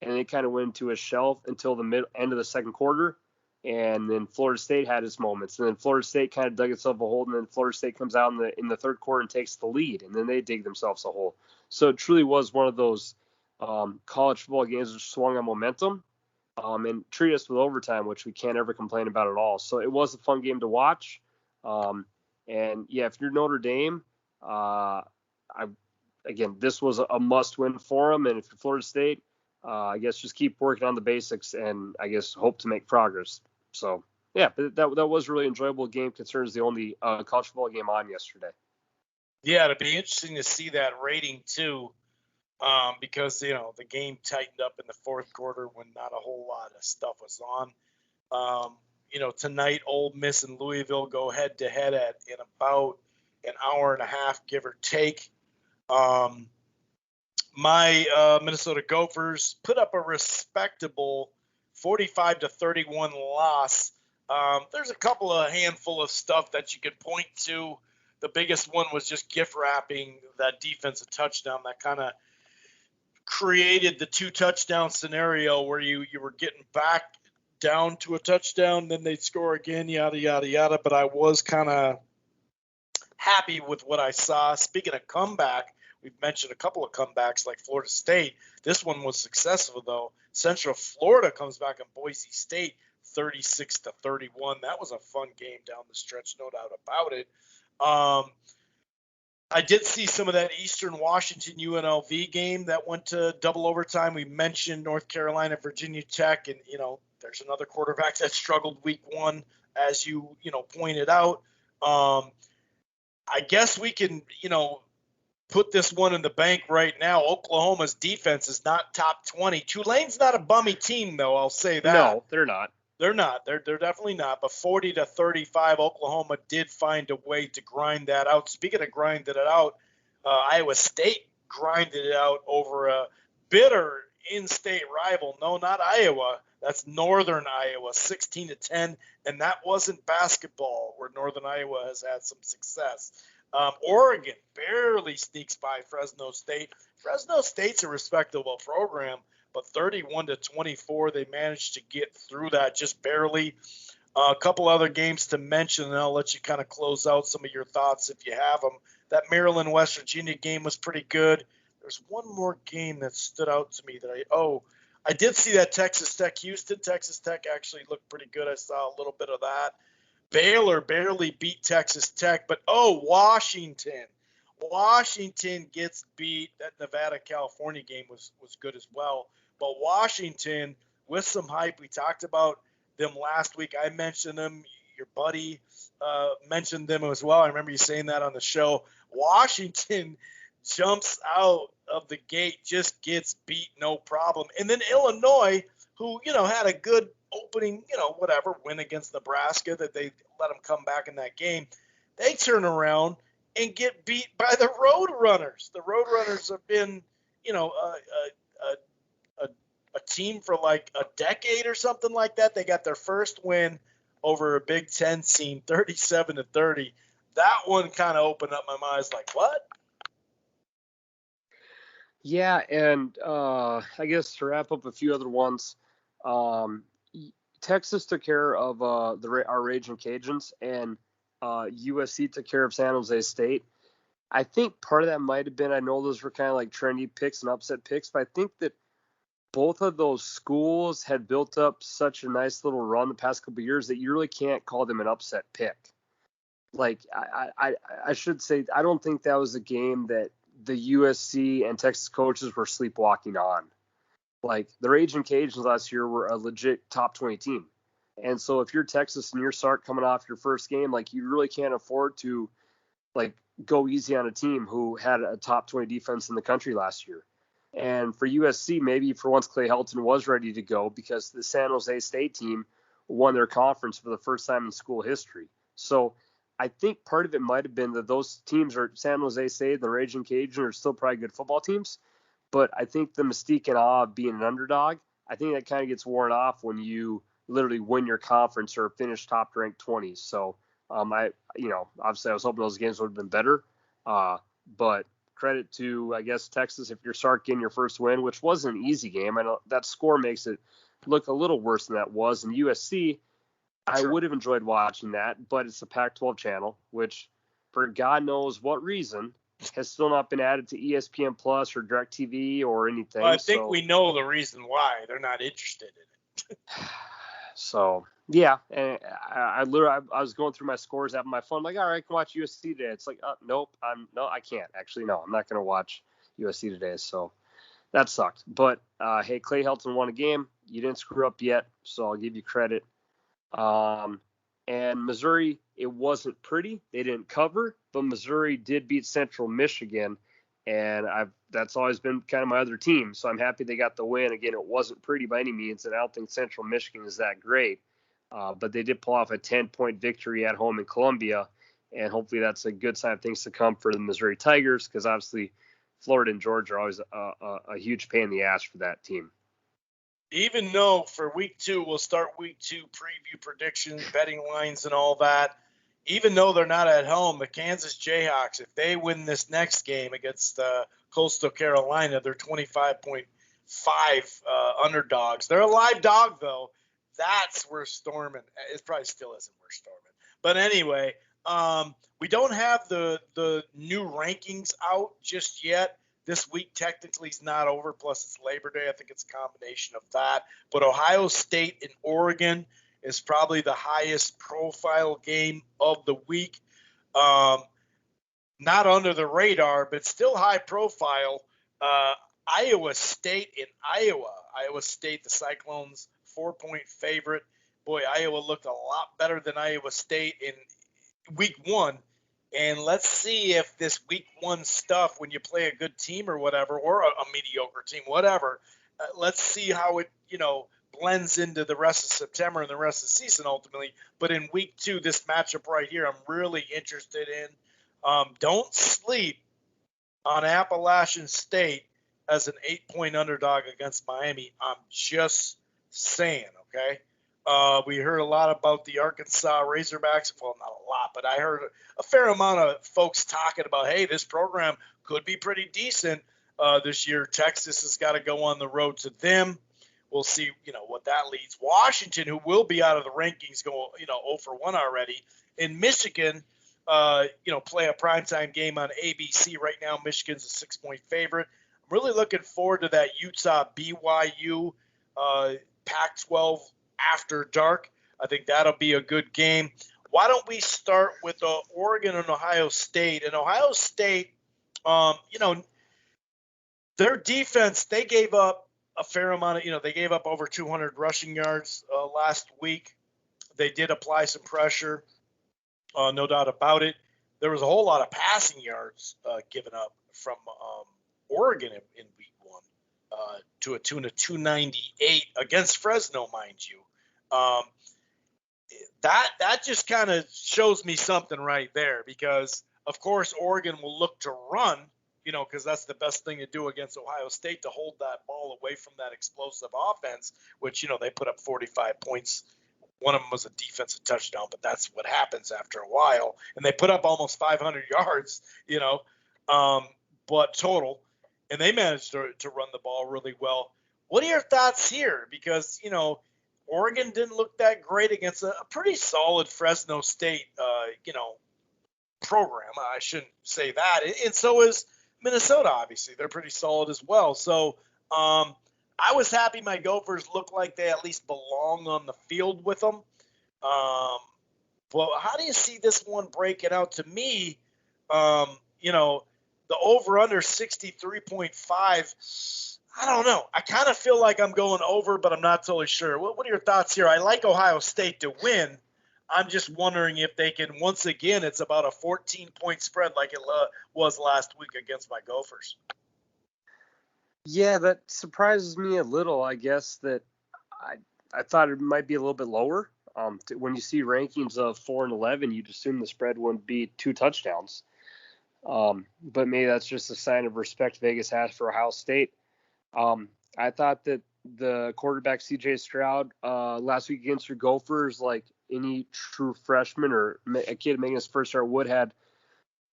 and they kind of went into a shell until the end of the second quarter. And then Florida State had its moments, and then Florida State kind of dug itself a hole, and then Florida State comes out in the third quarter and takes the lead, and then they dig themselves a hole. So it truly was one of those college football games that swung on momentum, and treat us with overtime, which we can't ever complain about at all. So it was a fun game to watch. And yeah, if you're Notre Dame, this was a must-win for them, and if you're Florida State, I guess just keep working on the basics and I guess hope to make progress. So yeah, but that was a really enjoyable game, considering it's the only college football game on yesterday. Yeah, it'd be interesting to see that rating too, because the game tightened up in the fourth quarter when not a whole lot of stuff was on. Tonight Ole Miss and Louisville go head to head in about an hour and a half, give or take. My Minnesota Gophers put up a respectable 45-31 loss. There's a couple of handful of stuff that you could point to. The biggest one was just gift wrapping that defensive touchdown that kind of created the 2-touchdown scenario where you were getting back down to a touchdown, then they'd score again, yada, yada, yada. But I was kind of happy with what I saw. Speaking of comeback, we've mentioned a couple of comebacks like Florida State. This one was successful, though. Central Florida comes back on Boise State 36-31. That was a fun game down the stretch, no doubt about it. I did see some of that Eastern Washington UNLV game that went to double overtime. We mentioned North Carolina, Virginia Tech, and, there's another quarterback that struggled week 1, as you pointed out. I guess we can, put this one in the bank right now. Oklahoma's defense is not top 20. Tulane's not a bummy team, though. I'll say that. No, they're not. They're not. They're definitely not. But 40-35, Oklahoma did find a way to grind that out. Speaking of grinding it out, Iowa State grinded it out over a bitter in-state rival. No, not Iowa. That's Northern Iowa, 16-10. And that wasn't basketball, where Northern Iowa has had some success. Oregon barely sneaks by Fresno State. Fresno State's a respectable program, but 31-24, they managed to get through that just barely. A couple other games to mention, and I'll let you kind of close out some of your thoughts if you have them. That Maryland-West Virginia game was pretty good. There's one more game that stood out to me that I did see that Texas Tech-Houston. Texas Tech actually looked pretty good. I saw a little bit of that. Baylor barely beat Texas Tech, but Washington. Washington gets beat. That Nevada-California game was good as well. But Washington, with some hype, we talked about them last week. I mentioned them. Your buddy mentioned them as well. I remember you saying that on the show. Washington jumps out of the gate, just gets beat, no problem. And then Illinois, who, had a good opening, win against Nebraska, that they let them come back in that game. They turn around and get beat by the Roadrunners. The Roadrunners have been, a team for like a decade or something like that. They got their first win over a Big Ten team, 37-30. That one kind of opened up my mind. I was like, what? Yeah, and I guess to wrap up a few other ones, Texas took care of our Raging Cajuns, and USC took care of San Jose State. I think part of that might have been, I know those were kind of like trendy picks and upset picks, but I think that both of those schools had built up such a nice little run the past couple of years that you really can't call them an upset pick. Like, I should say, I don't think that was a game that the USC and Texas coaches were sleepwalking on. Like, the Raging Cajuns last year were a legit top 20 team. And so if you're Texas and you're Sark coming off your first game, like, you really can't afford to, like, go easy on a team who had a top 20 defense in the country last year. And for USC, maybe for once Clay Helton was ready to go because the San Jose State team won their conference for the first time in school history. So I think part of it might have been that those teams are San Jose State and the Raging Cajun are still probably good football teams. But I think the mystique and awe of being an underdog, I think that kind of gets worn off when you literally win your conference or finish top ranked 20. So obviously I was hoping those games would have been better. But credit to, I guess, Texas if you're Sark getting your first win, which wasn't an easy game. I know that score makes it look a little worse than that was. And USC, I would have enjoyed watching that, but it's a Pac-12 channel, which for God knows what reason has still not been added to ESPN Plus or DirecTV or anything. Well, I think we know the reason why they're not interested in it. So yeah, and I was going through my scores app on my phone. I'm like, all right, I can watch USC today. It's like, nope, I can't actually. No, I'm not going to watch USC today. So that sucked. But hey, Clay Helton won a game. You didn't screw up yet, so I'll give you credit. And Missouri, it wasn't pretty. They didn't cover, but Missouri did beat Central Michigan, and that's always been kind of my other team. So I'm happy they got the win. Again, it wasn't pretty by any means, and I don't think Central Michigan is that great. But they did pull off a 10-point victory at home in Columbia, and hopefully that's a good sign of things to come for the Missouri Tigers, because obviously Florida and Georgia are always a huge pain in the ass for that team. Even though for week 2, we'll start week 2 preview predictions, betting lines, and all that. Even though they're not at home, the Kansas Jayhawks, if they win this next game against Coastal Carolina, they're 25.5 underdogs. They're a live dog, though. That's worth storming. It probably still isn't worth storming. But anyway, we don't have the new rankings out just yet. This week technically is not over, plus it's Labor Day. I think it's a combination of that. But Ohio State and Oregon is probably the highest profile game of the week. Not under the radar, but still high profile. Iowa State in Iowa. Iowa State, the Cyclones, 4-point favorite. Boy, Iowa looked a lot better than Iowa State in week 1. And let's see if this week 1 stuff, when you play a good team or whatever, or a mediocre team, whatever, let's see how it, blends into the rest of September and the rest of the season ultimately. But in week 2, this matchup right here, I'm really interested in. Don't sleep on Appalachian State as an 8-point underdog against Miami. I'm just saying, okay? We heard a lot about the Arkansas Razorbacks. Well, not a lot, but I heard a fair amount of folks talking about, hey, this program could be pretty decent this year. Texas has got to go on the road to them. we'll see, what that leads. Washington, who will be out of the rankings, go, 0 for 1 already. In Michigan, play a primetime game on ABC right now. Michigan's a 6-point favorite. I'm really looking forward to that Utah BYU Pac-12 after dark. I think that'll be a good game. Why don't we start with Oregon and Ohio State? And Ohio State, their defense, they gave up a fair amount of, they gave up over 200 rushing yards last week. They did apply some pressure, no doubt about it. There was a whole lot of passing yards given up from Oregon in week 1 to a tune of 298 against Fresno, mind you. That just kind of shows me something right there, because, of course, Oregon will look to run, because that's the best thing to do against Ohio State, to hold that ball away from that explosive offense, which, they put up 45 points. One of them was a defensive touchdown, but that's what happens after a while. And they put up almost 500 yards, but total. And they managed to run the ball really well. What are your thoughts here? Because, Oregon didn't look that great against a pretty solid Fresno State, program. I shouldn't say that. And so is Minnesota, obviously. They're pretty solid as well. So I was happy my Gophers looked like they at least belong on the field with them. But how do you see this one breaking out? To me, the over-under 63.5, I don't know. I kind of feel like I'm going over, but I'm not totally sure. What are your thoughts here? I like Ohio State to win. I'm just wondering if they can, once again, it's about a 14-point spread like it was last week against my Gophers. Yeah, that surprises me a little. I guess that I thought it might be a little bit lower. When you see rankings of 4 and 11, you'd assume the spread wouldn't be 2 touchdowns. But maybe that's just a sign of respect Vegas has for Ohio State. I thought that the quarterback C.J. Stroud last week against your Gophers, like any true freshman or a kid making his first start would, had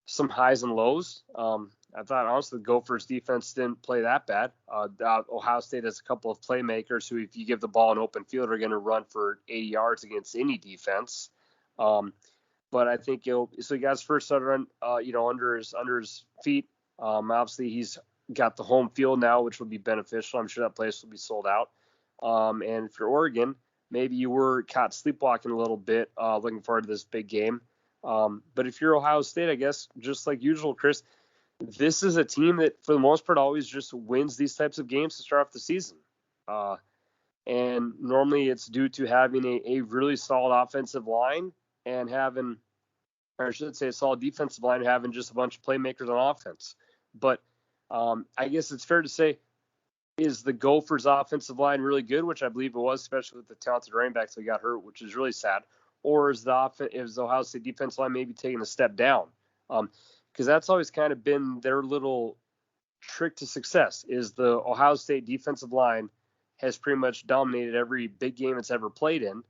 some highs and lows. I thought, honestly, the Gophers defense didn't play that bad. Ohio State has a couple of playmakers who, if you give the ball an open field, are going to run for 80 yards against any defense. But I think so he got his first start run, under his feet. Obviously, he's got the home field now, which would be beneficial. I'm sure that place will be sold out. And for Oregon, maybe you were caught sleepwalking a little bit, looking forward to this big game. But if you're Ohio State, I guess, just like usual, Chris, this is a team that, for the most part, always just wins these types of games to start off the season. And normally it's due to having a really solid offensive line and having, or I should say, a solid defensive line, and having just a bunch of playmakers on offense. But I guess it's fair to say, is the Gophers' offensive line really good, which I believe it was, especially with the talented running backs that got hurt, which is really sad? Or is the Ohio State defensive line maybe taking a step down? Because that's always kind of been their little trick to success, is the Ohio State defensive line has pretty much dominated every big game it's ever played in.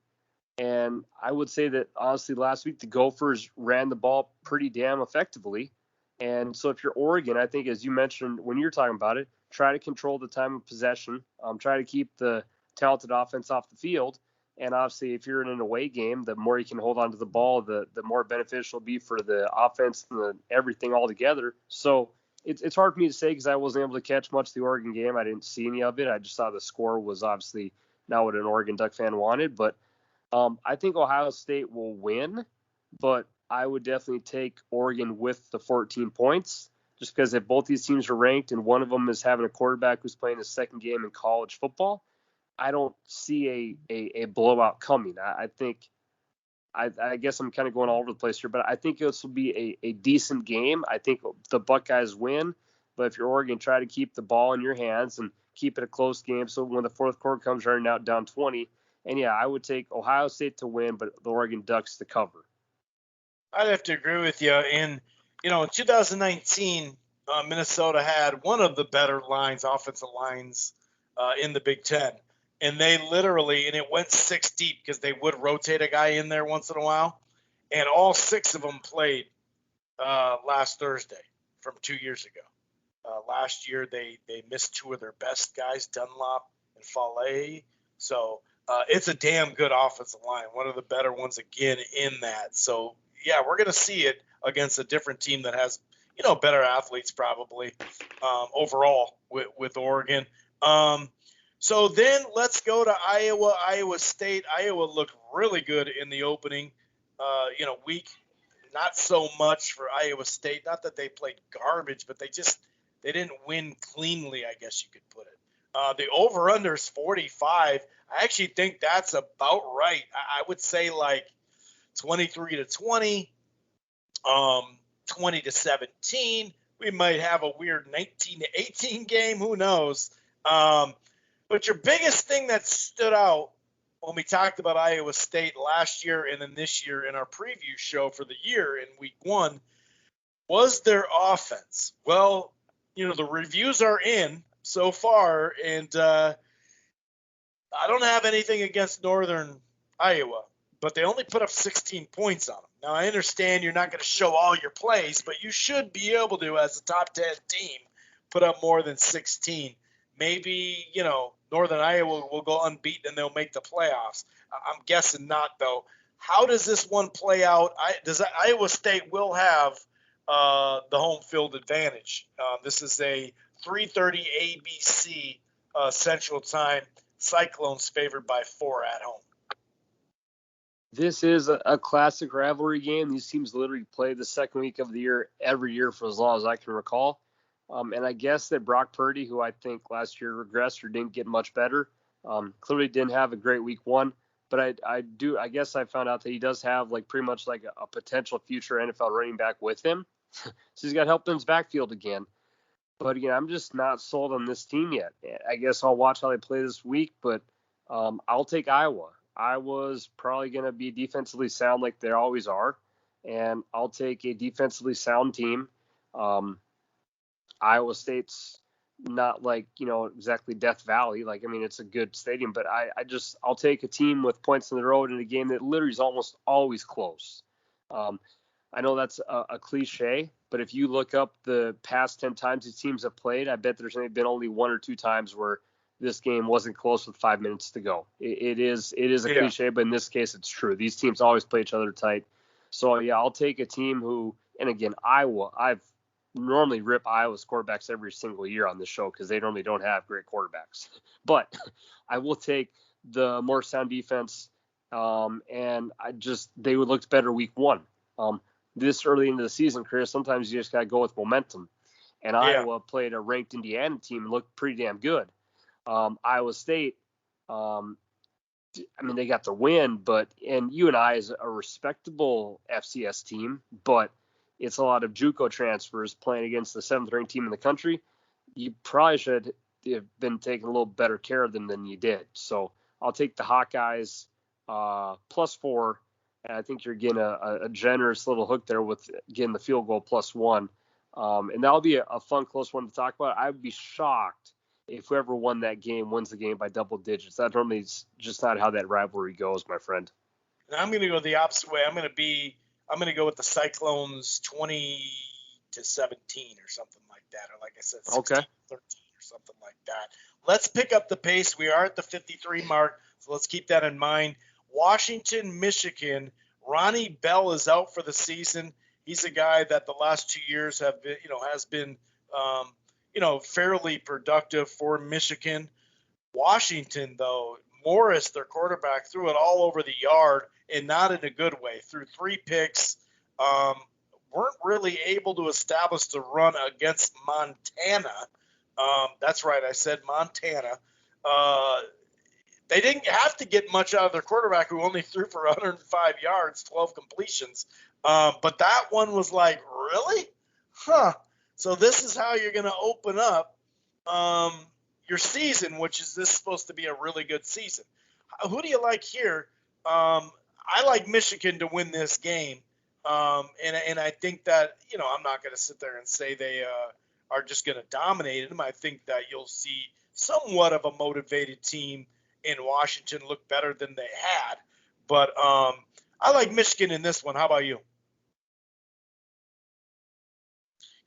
And I would say that, honestly, last week the Gophers ran the ball pretty damn effectively. And so if you're Oregon, I think, as you mentioned when you're talking about it, try to control the time of possession, try to keep the talented offense off the field. And obviously, if you're in an away game, the more you can hold on to the ball, the more beneficial it'll be for the offense and everything all together. So it's hard for me to say, because I wasn't able to catch much of the Oregon game. I didn't see any of it. I just saw the score was obviously not what an Oregon Duck fan wanted. But I think Ohio State will win, but I would definitely take Oregon with the 14 points, just because if both these teams are ranked and one of them is having a quarterback who's playing his second game in college football, I don't see a blowout coming. I think, I guess I'm kind of going all over the place here, but I think this will be a decent game. I think the Buckeyes win, but if you're Oregon, try to keep the ball in your hands and keep it a close game. So when the fourth quarter comes running out down 20, and yeah, I would take Ohio State to win, but the Oregon Ducks to cover. I'd have to agree with you. In 2019, Minnesota had one of the better offensive lines in the Big Ten. And they literally, and it went 6 deep, because they would rotate a guy in there once in a while. And all 6 of them played last Thursday from 2 years ago. Last year, they missed 2 of their best guys, Dunlop and Fale. So it's a damn good offensive line, one of the better ones again in that. So, yeah, we're going to see it against a different team that has, better athletes probably overall with Oregon. So then let's go to Iowa State. Iowa looked really good in the opening, week. Not so much for Iowa State. Not that they played garbage, but they didn't win cleanly, I guess you could put it. The over-under is 45. I actually think that's about right. I would say like 23-20, 20-17. We might have a weird 19-18 game. Who knows? But your biggest thing that stood out when we talked about Iowa State last year and then this year in our preview show for the year in week 1 was their offense. Well, the reviews are in so far, and I don't have anything against Northern Iowa, but they only put up 16 points on them. Now, I understand you're not going to show all your plays, but you should be able to, as a top 10 team, put up more than 16. Maybe, Northern Iowa will go unbeaten and they'll make the playoffs. I'm guessing not, though. How does this one play out? Iowa State will have the home field advantage. This is a 3:30 ABC Central Time. Cyclones favored by 4 at home. This is a classic rivalry game. These teams literally play the second week of the year every year for as long as I can recall. And I guess that Brock Purdy, who I think last year regressed or didn't get much better, clearly didn't have a great week 1. But I guess I found out that he does have like pretty much like a potential future NFL running back with him. So he's got help in his backfield again. But again, I'm just not sold on this team yet. I guess I'll watch how they play this week, but I'll take Iowa. Iowa's probably going to be defensively sound like they always are, and I'll take a defensively sound team. Iowa State's not like, exactly Death Valley. Like, I mean, it's a good stadium, but I'll take a team with points on the road in a game that literally is almost always close. I know that's a cliche, but if you look up the past 10 times these teams have played, I bet there's been only 1 or 2 times where this game wasn't close with 5 minutes to go. It is a cliche, but in this case, it's true. These teams always play each other tight. So, yeah, I'll take a team who, and again, Iowa, I've normally rip Iowa's quarterbacks every single year on this show because they normally don't have great quarterbacks. But I will take the more sound defense, and they would look better week 1. This early into the season, Chris, sometimes you just got to go with momentum. And Iowa played a ranked Indiana team and looked pretty damn good. Iowa State, they got the win, and UNI is a respectable FCS team, but it's a lot of JUCO transfers playing against the 7th ranked team in the country. You probably should have been taking a little better care of them than you did. So I'll take the Hawkeyes +4. And I think you're getting a generous little hook there with getting the field goal +1. And that'll be a fun, close one to talk about. I would be shocked if whoever won that game wins the game by double digits. That normally is just not how that rivalry goes, my friend. And I'm going to go the opposite way. I'm going to go with the Cyclones 20-17 or something like that. Or like I said, 16-13 or something like that. Let's pick up the pace. We are at the 53 mark, so let's keep that in mind. Washington, Michigan. Ronnie Bell is out for the season. He's a guy that the last 2 years has been fairly productive for Michigan. Washington, though, Morris, their quarterback, threw it all over the yard and not in a good way. Threw 3 picks. Weren't really able to establish the run against Montana. That's right, I said Montana. They didn't have to get much out of their quarterback, who only threw for 105 yards, 12 completions. But that one was like, really? Huh. So this is how you're going to open up your season, which is this supposed to be a really good season. Who do you like here? I like Michigan to win this game. And I think that, I'm not going to sit there and say they are just going to dominate them. I think that you'll see somewhat of a motivated team in Washington look better than they had. But I like Michigan in this one. How about you?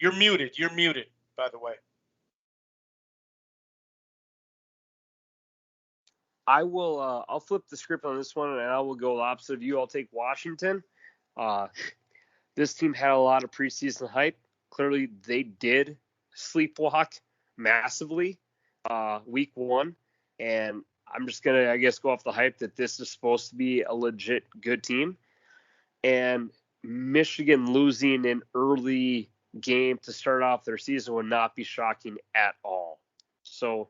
You're muted, by the way. I will. I'll flip the script on this one, and I will go opposite of you. I'll take Washington. This team had a lot of preseason hype. Clearly, they did sleepwalk massively week 1, and I'm just gonna, I guess, go off the hype that this is supposed to be a legit good team. And Michigan losing an early game to start off their season would not be shocking at all. So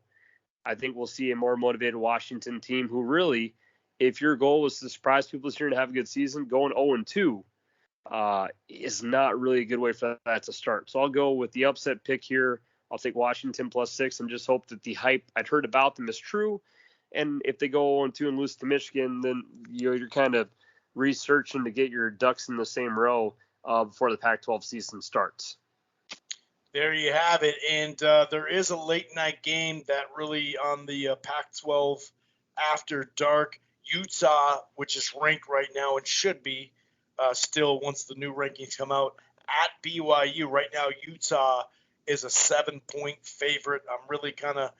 I think we'll see a more motivated Washington team who really, if your goal was to surprise people this year and have a good season, going 0-2 is not really a good way for that to start. So I'll go with the upset pick here. I'll take Washington +6 and just hope that the hype I'd heard about them is true. And if they go 0-2 and lose to Michigan, then you're kind of researching to get your ducks in the same row before the Pac-12 season starts. There you have it. And there is a late night game that really on the Pac-12 after dark. Utah, which is ranked right now and should be still once the new rankings come out, at BYU. Right now, Utah is a 7-point favorite. I'm really kind of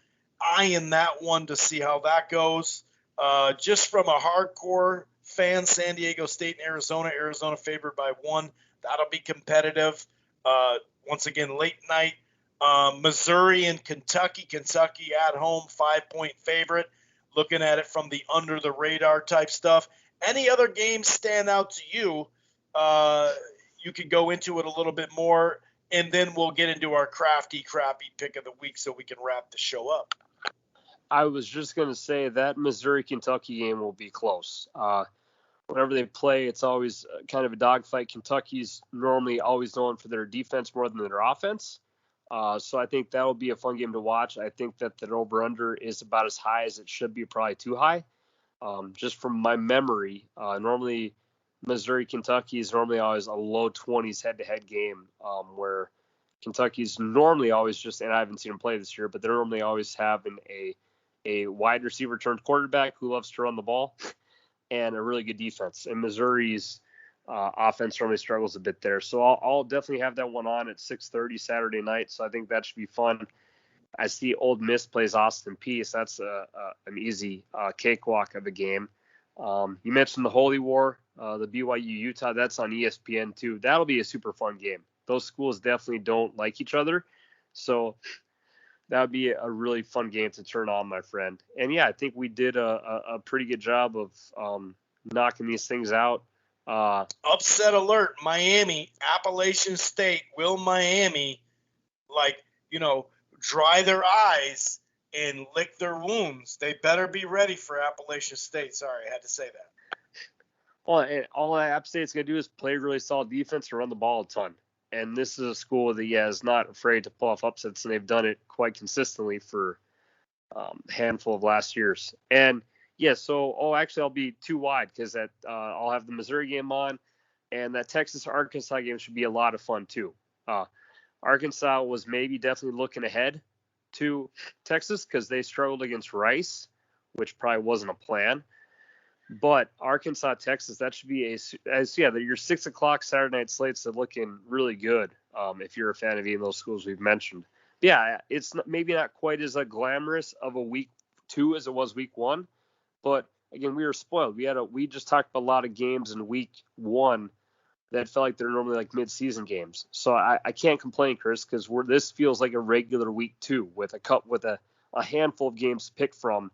eyeing that one to see how that goes. Just from a hardcore fan, San Diego State and Arizona favored by 1. That'll be competitive. Once again, late night. Missouri and Kentucky at home, 5-point favorite. Looking at it from the under the radar type stuff. Any other games stand out to you? You can go into it a little bit more, and then we'll get into our crappy pick of the week so we can wrap the show up. I was just going to say that Missouri-Kentucky game will be close. Whenever they play, it's always kind of a dogfight. Kentucky's normally always known for their defense more than their offense. So I think that'll be a fun game to watch. I think that the over-under is about as high as it should be, probably too high. Just from my memory, normally Missouri-Kentucky is normally always a low 20s head-to-head game where Kentucky's normally always just, and I haven't seen them play this year, but they're normally always having a wide receiver turned quarterback who loves to run the ball and a really good defense. And Missouri's offense normally struggles a bit there. So I'll definitely have that one on at 6:30 Saturday night. So I think that should be fun. I see Ole Miss plays Austin Peay. That's an easy cakewalk of a game. You mentioned the Holy War, the BYU Utah. That's on ESPN too. That'll be a super fun game. Those schools definitely don't like each other. So that would be a really fun game to turn on, my friend. And yeah, I think we did a pretty good job of knocking these things out. Upset alert, Miami, Appalachian State. Will Miami, dry their eyes and lick their wounds? They better be ready for Appalachian State. Sorry, I had to say that. Well, and all App State's going to do is play really solid defense and run the ball a ton. And this is a school that, is not afraid to pull off upsets, and they've done it quite consistently for a handful of last years. And, actually, I'll be too wide because I'll have the Missouri game on, and that Texas-Arkansas game should be a lot of fun too. Arkansas was definitely looking ahead to Texas because they struggled against Rice, which probably wasn't a plan. But Arkansas, Texas, that should be your 6 o'clock Saturday night slates are looking really good if you're a fan of any of those schools we've mentioned. Yeah, it's maybe not quite as glamorous of a week 2 as it was week 1, but again, we were spoiled. We just talked about a lot of games in week 1 that felt like they're normally like mid-season games. So I can't complain, Chris, because this feels like a regular week 2 with a handful of games to pick from.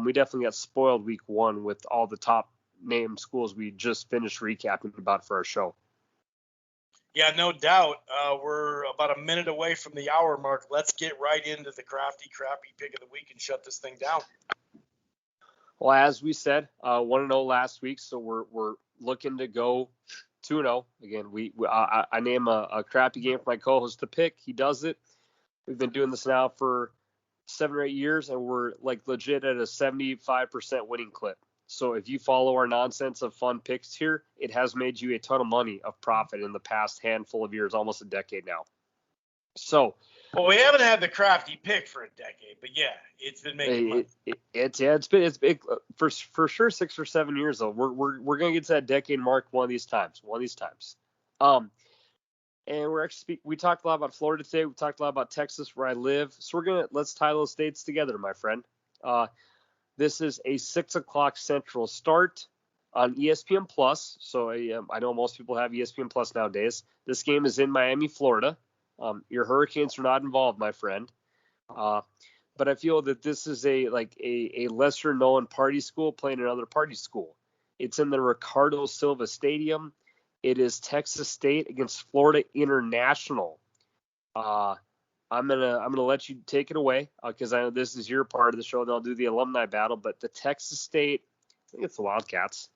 We definitely got spoiled week 1 with all the top name schools we just finished recapping about for our show. Yeah, no doubt. We're about a minute away from the hour mark. Let's get right into the crappy pick of the week and shut this thing down. Well, as we said, 1-0 last week, so we're looking to go 2-0. Again, I name a crappy game for my co-host to pick. He does it. We've been doing this now for 7 or 8 years, and we're legit at a 75% winning clip. So if you follow our nonsense of fun picks here, it has made you a ton of money of profit in the past handful of years, almost a decade now. So, well, we haven't had the crafty pick for a decade, but yeah, it's been making money. It's been for sure 6 or 7 years though. We're gonna get to that decade mark one of these times. And we talked a lot about Florida today. We talked a lot about Texas, where I live. So let's tie those states together, my friend. This is a 6 o'clock Central start on ESPN Plus. So I know most people have ESPN Plus nowadays. This game is in Miami, Florida. Your Hurricanes are not involved, my friend. But I feel that this is a lesser known party school playing another party school. It's in the Ricardo Silva Stadium. It is Texas State against Florida International. I'm gonna let you take it away because I know this is your part of the show. Then I'll do the alumni battle. But the Texas State, I think it's the Wildcats,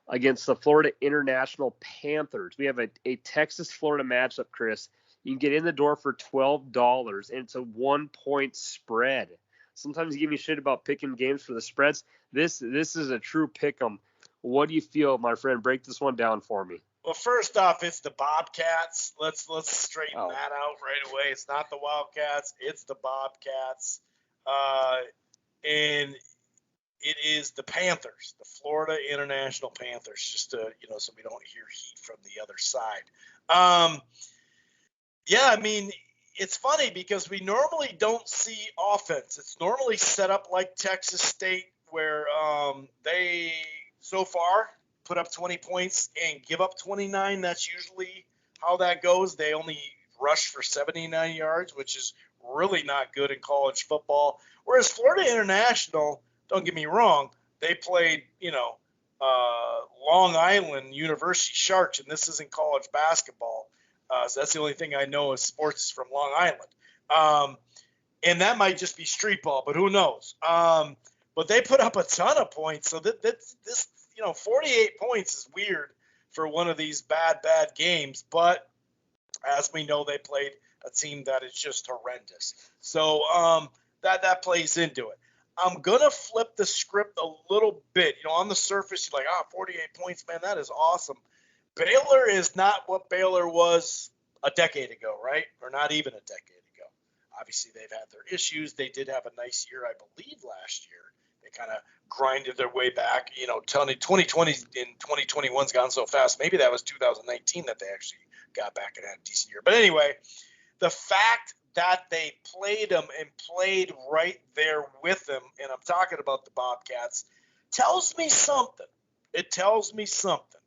against the Florida International Panthers. We have a Texas-Florida matchup, Chris. You can get in the door for $12, and it's a 1-point spread. Sometimes you give me shit about picking games for the spreads. This is a true pick 'em. What do you feel, my friend? Break this one down for me. Well, first off, it's the Bobcats. Let's straighten that out right away. It's not the Wildcats. It's the Bobcats. And it is the Panthers, the Florida International Panthers, just to, so we don't hear heat from the other side. Yeah, I mean, it's funny because we normally don't see offense. It's normally set up like Texas State where they, so far, put up 20 points and give up 29. That's usually how that goes. They only rush for 79 yards, which is really not good in college football. Whereas Florida International, don't get me wrong, they played, Long Island University Sharks, and this isn't college basketball. So that's the only thing I know of sports from Long Island. And that might just be street ball, but who knows? But they put up a ton of points. So this 48 points is weird for one of these bad games. But as we know, they played a team that is just horrendous. So that plays into it. I'm going to flip the script a little bit. On the surface, you're like, 48 points, man, that is awesome. Baylor is not what Baylor was a decade ago, right? Or not even a decade ago. Obviously, they've had their issues. They did have a nice year, I believe, last year. They kind of grinded their way back. 2020 and 2021's gone so fast. Maybe that was 2019 that they actually got back and had a decent year. But anyway, the fact that they played them and played right there with them, and I'm talking about the Bobcats, tells me something. It tells me something.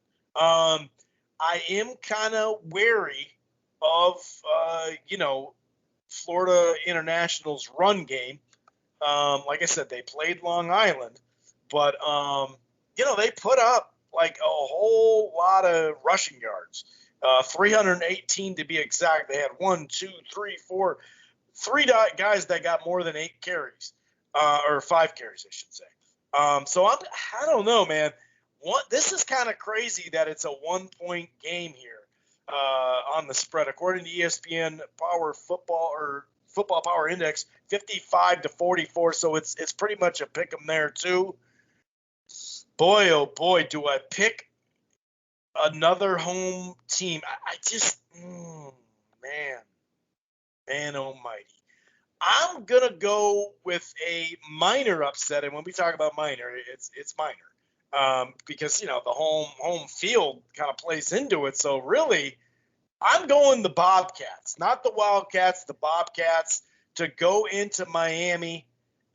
I am kind of wary of, Florida International's run game. Like I said, they played Long Island, but, they put up like a whole lot of rushing yards, 318 to be exact. They had 3 guys that got more than 8 carries, or 5 carries, I should say. So I don't know, man. This is kind of crazy that it's a 1-point game here on the spread. According to ESPN Football Power Index, 55-44. So it's pretty much a pick 'em there too. Boy, oh boy, do I pick another home team. I just, man almighty. I'm going to go with a minor upset. And when we talk about minor, it's minor. Because, the home field kind of plays into it. So really, I'm going the Bobcats, not the Wildcats, the Bobcats, to go into Miami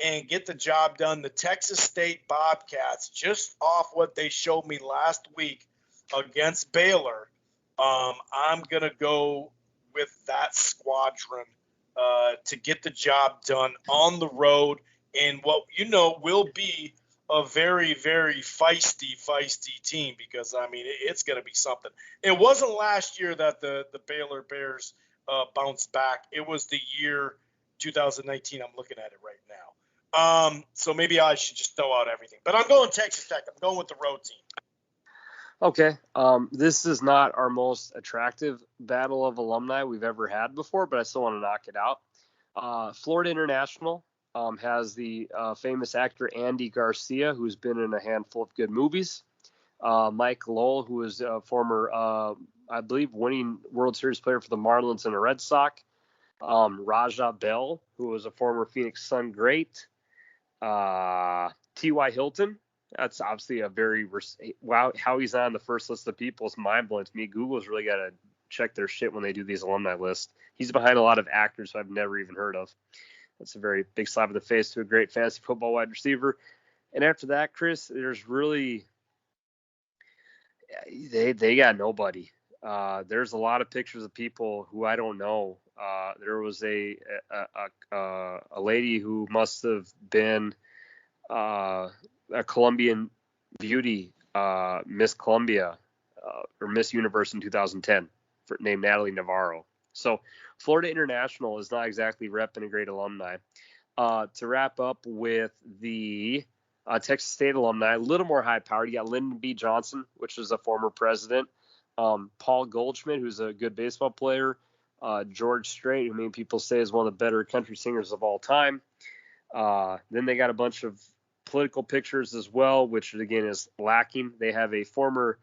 and get the job done. The Texas State Bobcats, just off what they showed me last week against Baylor, I'm going to go with that squadron to get the job done on the road in what will be a very, very feisty team because, it's going to be something. It wasn't last year that the Baylor Bears bounced back. It was the year 2019. I'm looking at it right now. So maybe I should just throw out everything. But I'm going Texas Tech. I'm going with the road team. Okay. This is not our most attractive battle of alumni we've ever had before, but I still want to knock it out. Florida International has the famous actor Andy Garcia, who's been in a handful of good movies. Mike Lowell, who is a former, I believe, winning World Series player for the Marlins and the Red Sox. Raja Bell, who was a former Phoenix Sun great. T.Y. Hilton. That's obviously a very wow. How he's on the first list of people is mind blowing to me. Google's really got to check their shit when they do these alumni lists. He's behind a lot of actors who I've never even heard of. That's a very big slap in the face to a great fantasy football wide receiver. And after that, Chris, there's really they got nobody. There's a lot of pictures of people who I don't know. There was a lady who must have been a Colombian beauty, Miss Columbia or Miss Universe in 2010, named Natalie Navarro. So Florida International is not exactly repping a great alumni. To wrap up with the Texas State alumni, a little more high-powered. You got Lyndon B. Johnson, which was a former president. Paul Goldschmidt, who's a good baseball player. George Strait, who many people say is one of the better country singers of all time. Then they got a bunch of political pictures as well, which again is lacking. They have a former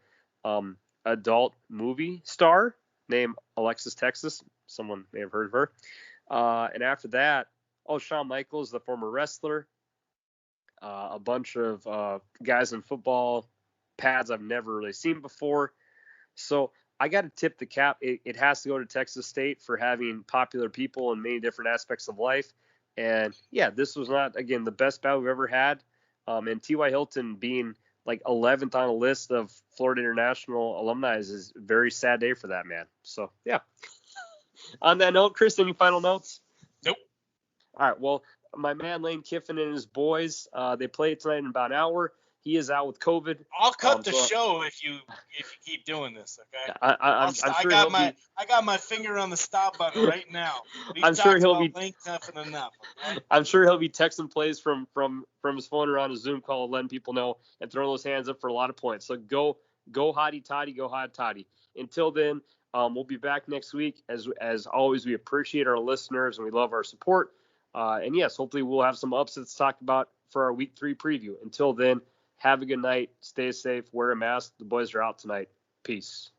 adult movie star named Alexis Texas. Someone may have heard of her. And after that, Shawn Michaels, the former wrestler. A bunch of guys in football pads I've never really seen before. So I got to tip the cap. It has to go to Texas State for having popular people in many different aspects of life. And yeah, this was not, again, the best battle we've ever had. And T.Y. Hilton being like 11th on a list of Florida International alumni is a very sad day for that man. So yeah. On that note, Chris, any final notes? Nope. All right. Well, my man Lane Kiffin and his boys, they play tonight in about an hour. He is out with COVID. I'll cut the show if you keep doing this, okay? I'm sure I got my finger on the stop button right now. I'm sure he'll be Lane Kiffin enough, okay? I'm sure he'll be texting plays from his phone or on a Zoom call, letting people know and throwing those hands up for a lot of points. So go Hottie Toddy, go Hottie Toddy. Until then, we'll be back next week. As always, we appreciate our listeners and we love our support. And yes, hopefully we'll have some upsets to talk about for our week 3 preview. Until then, have a good night. Stay safe. Wear a mask. The boys are out tonight. Peace.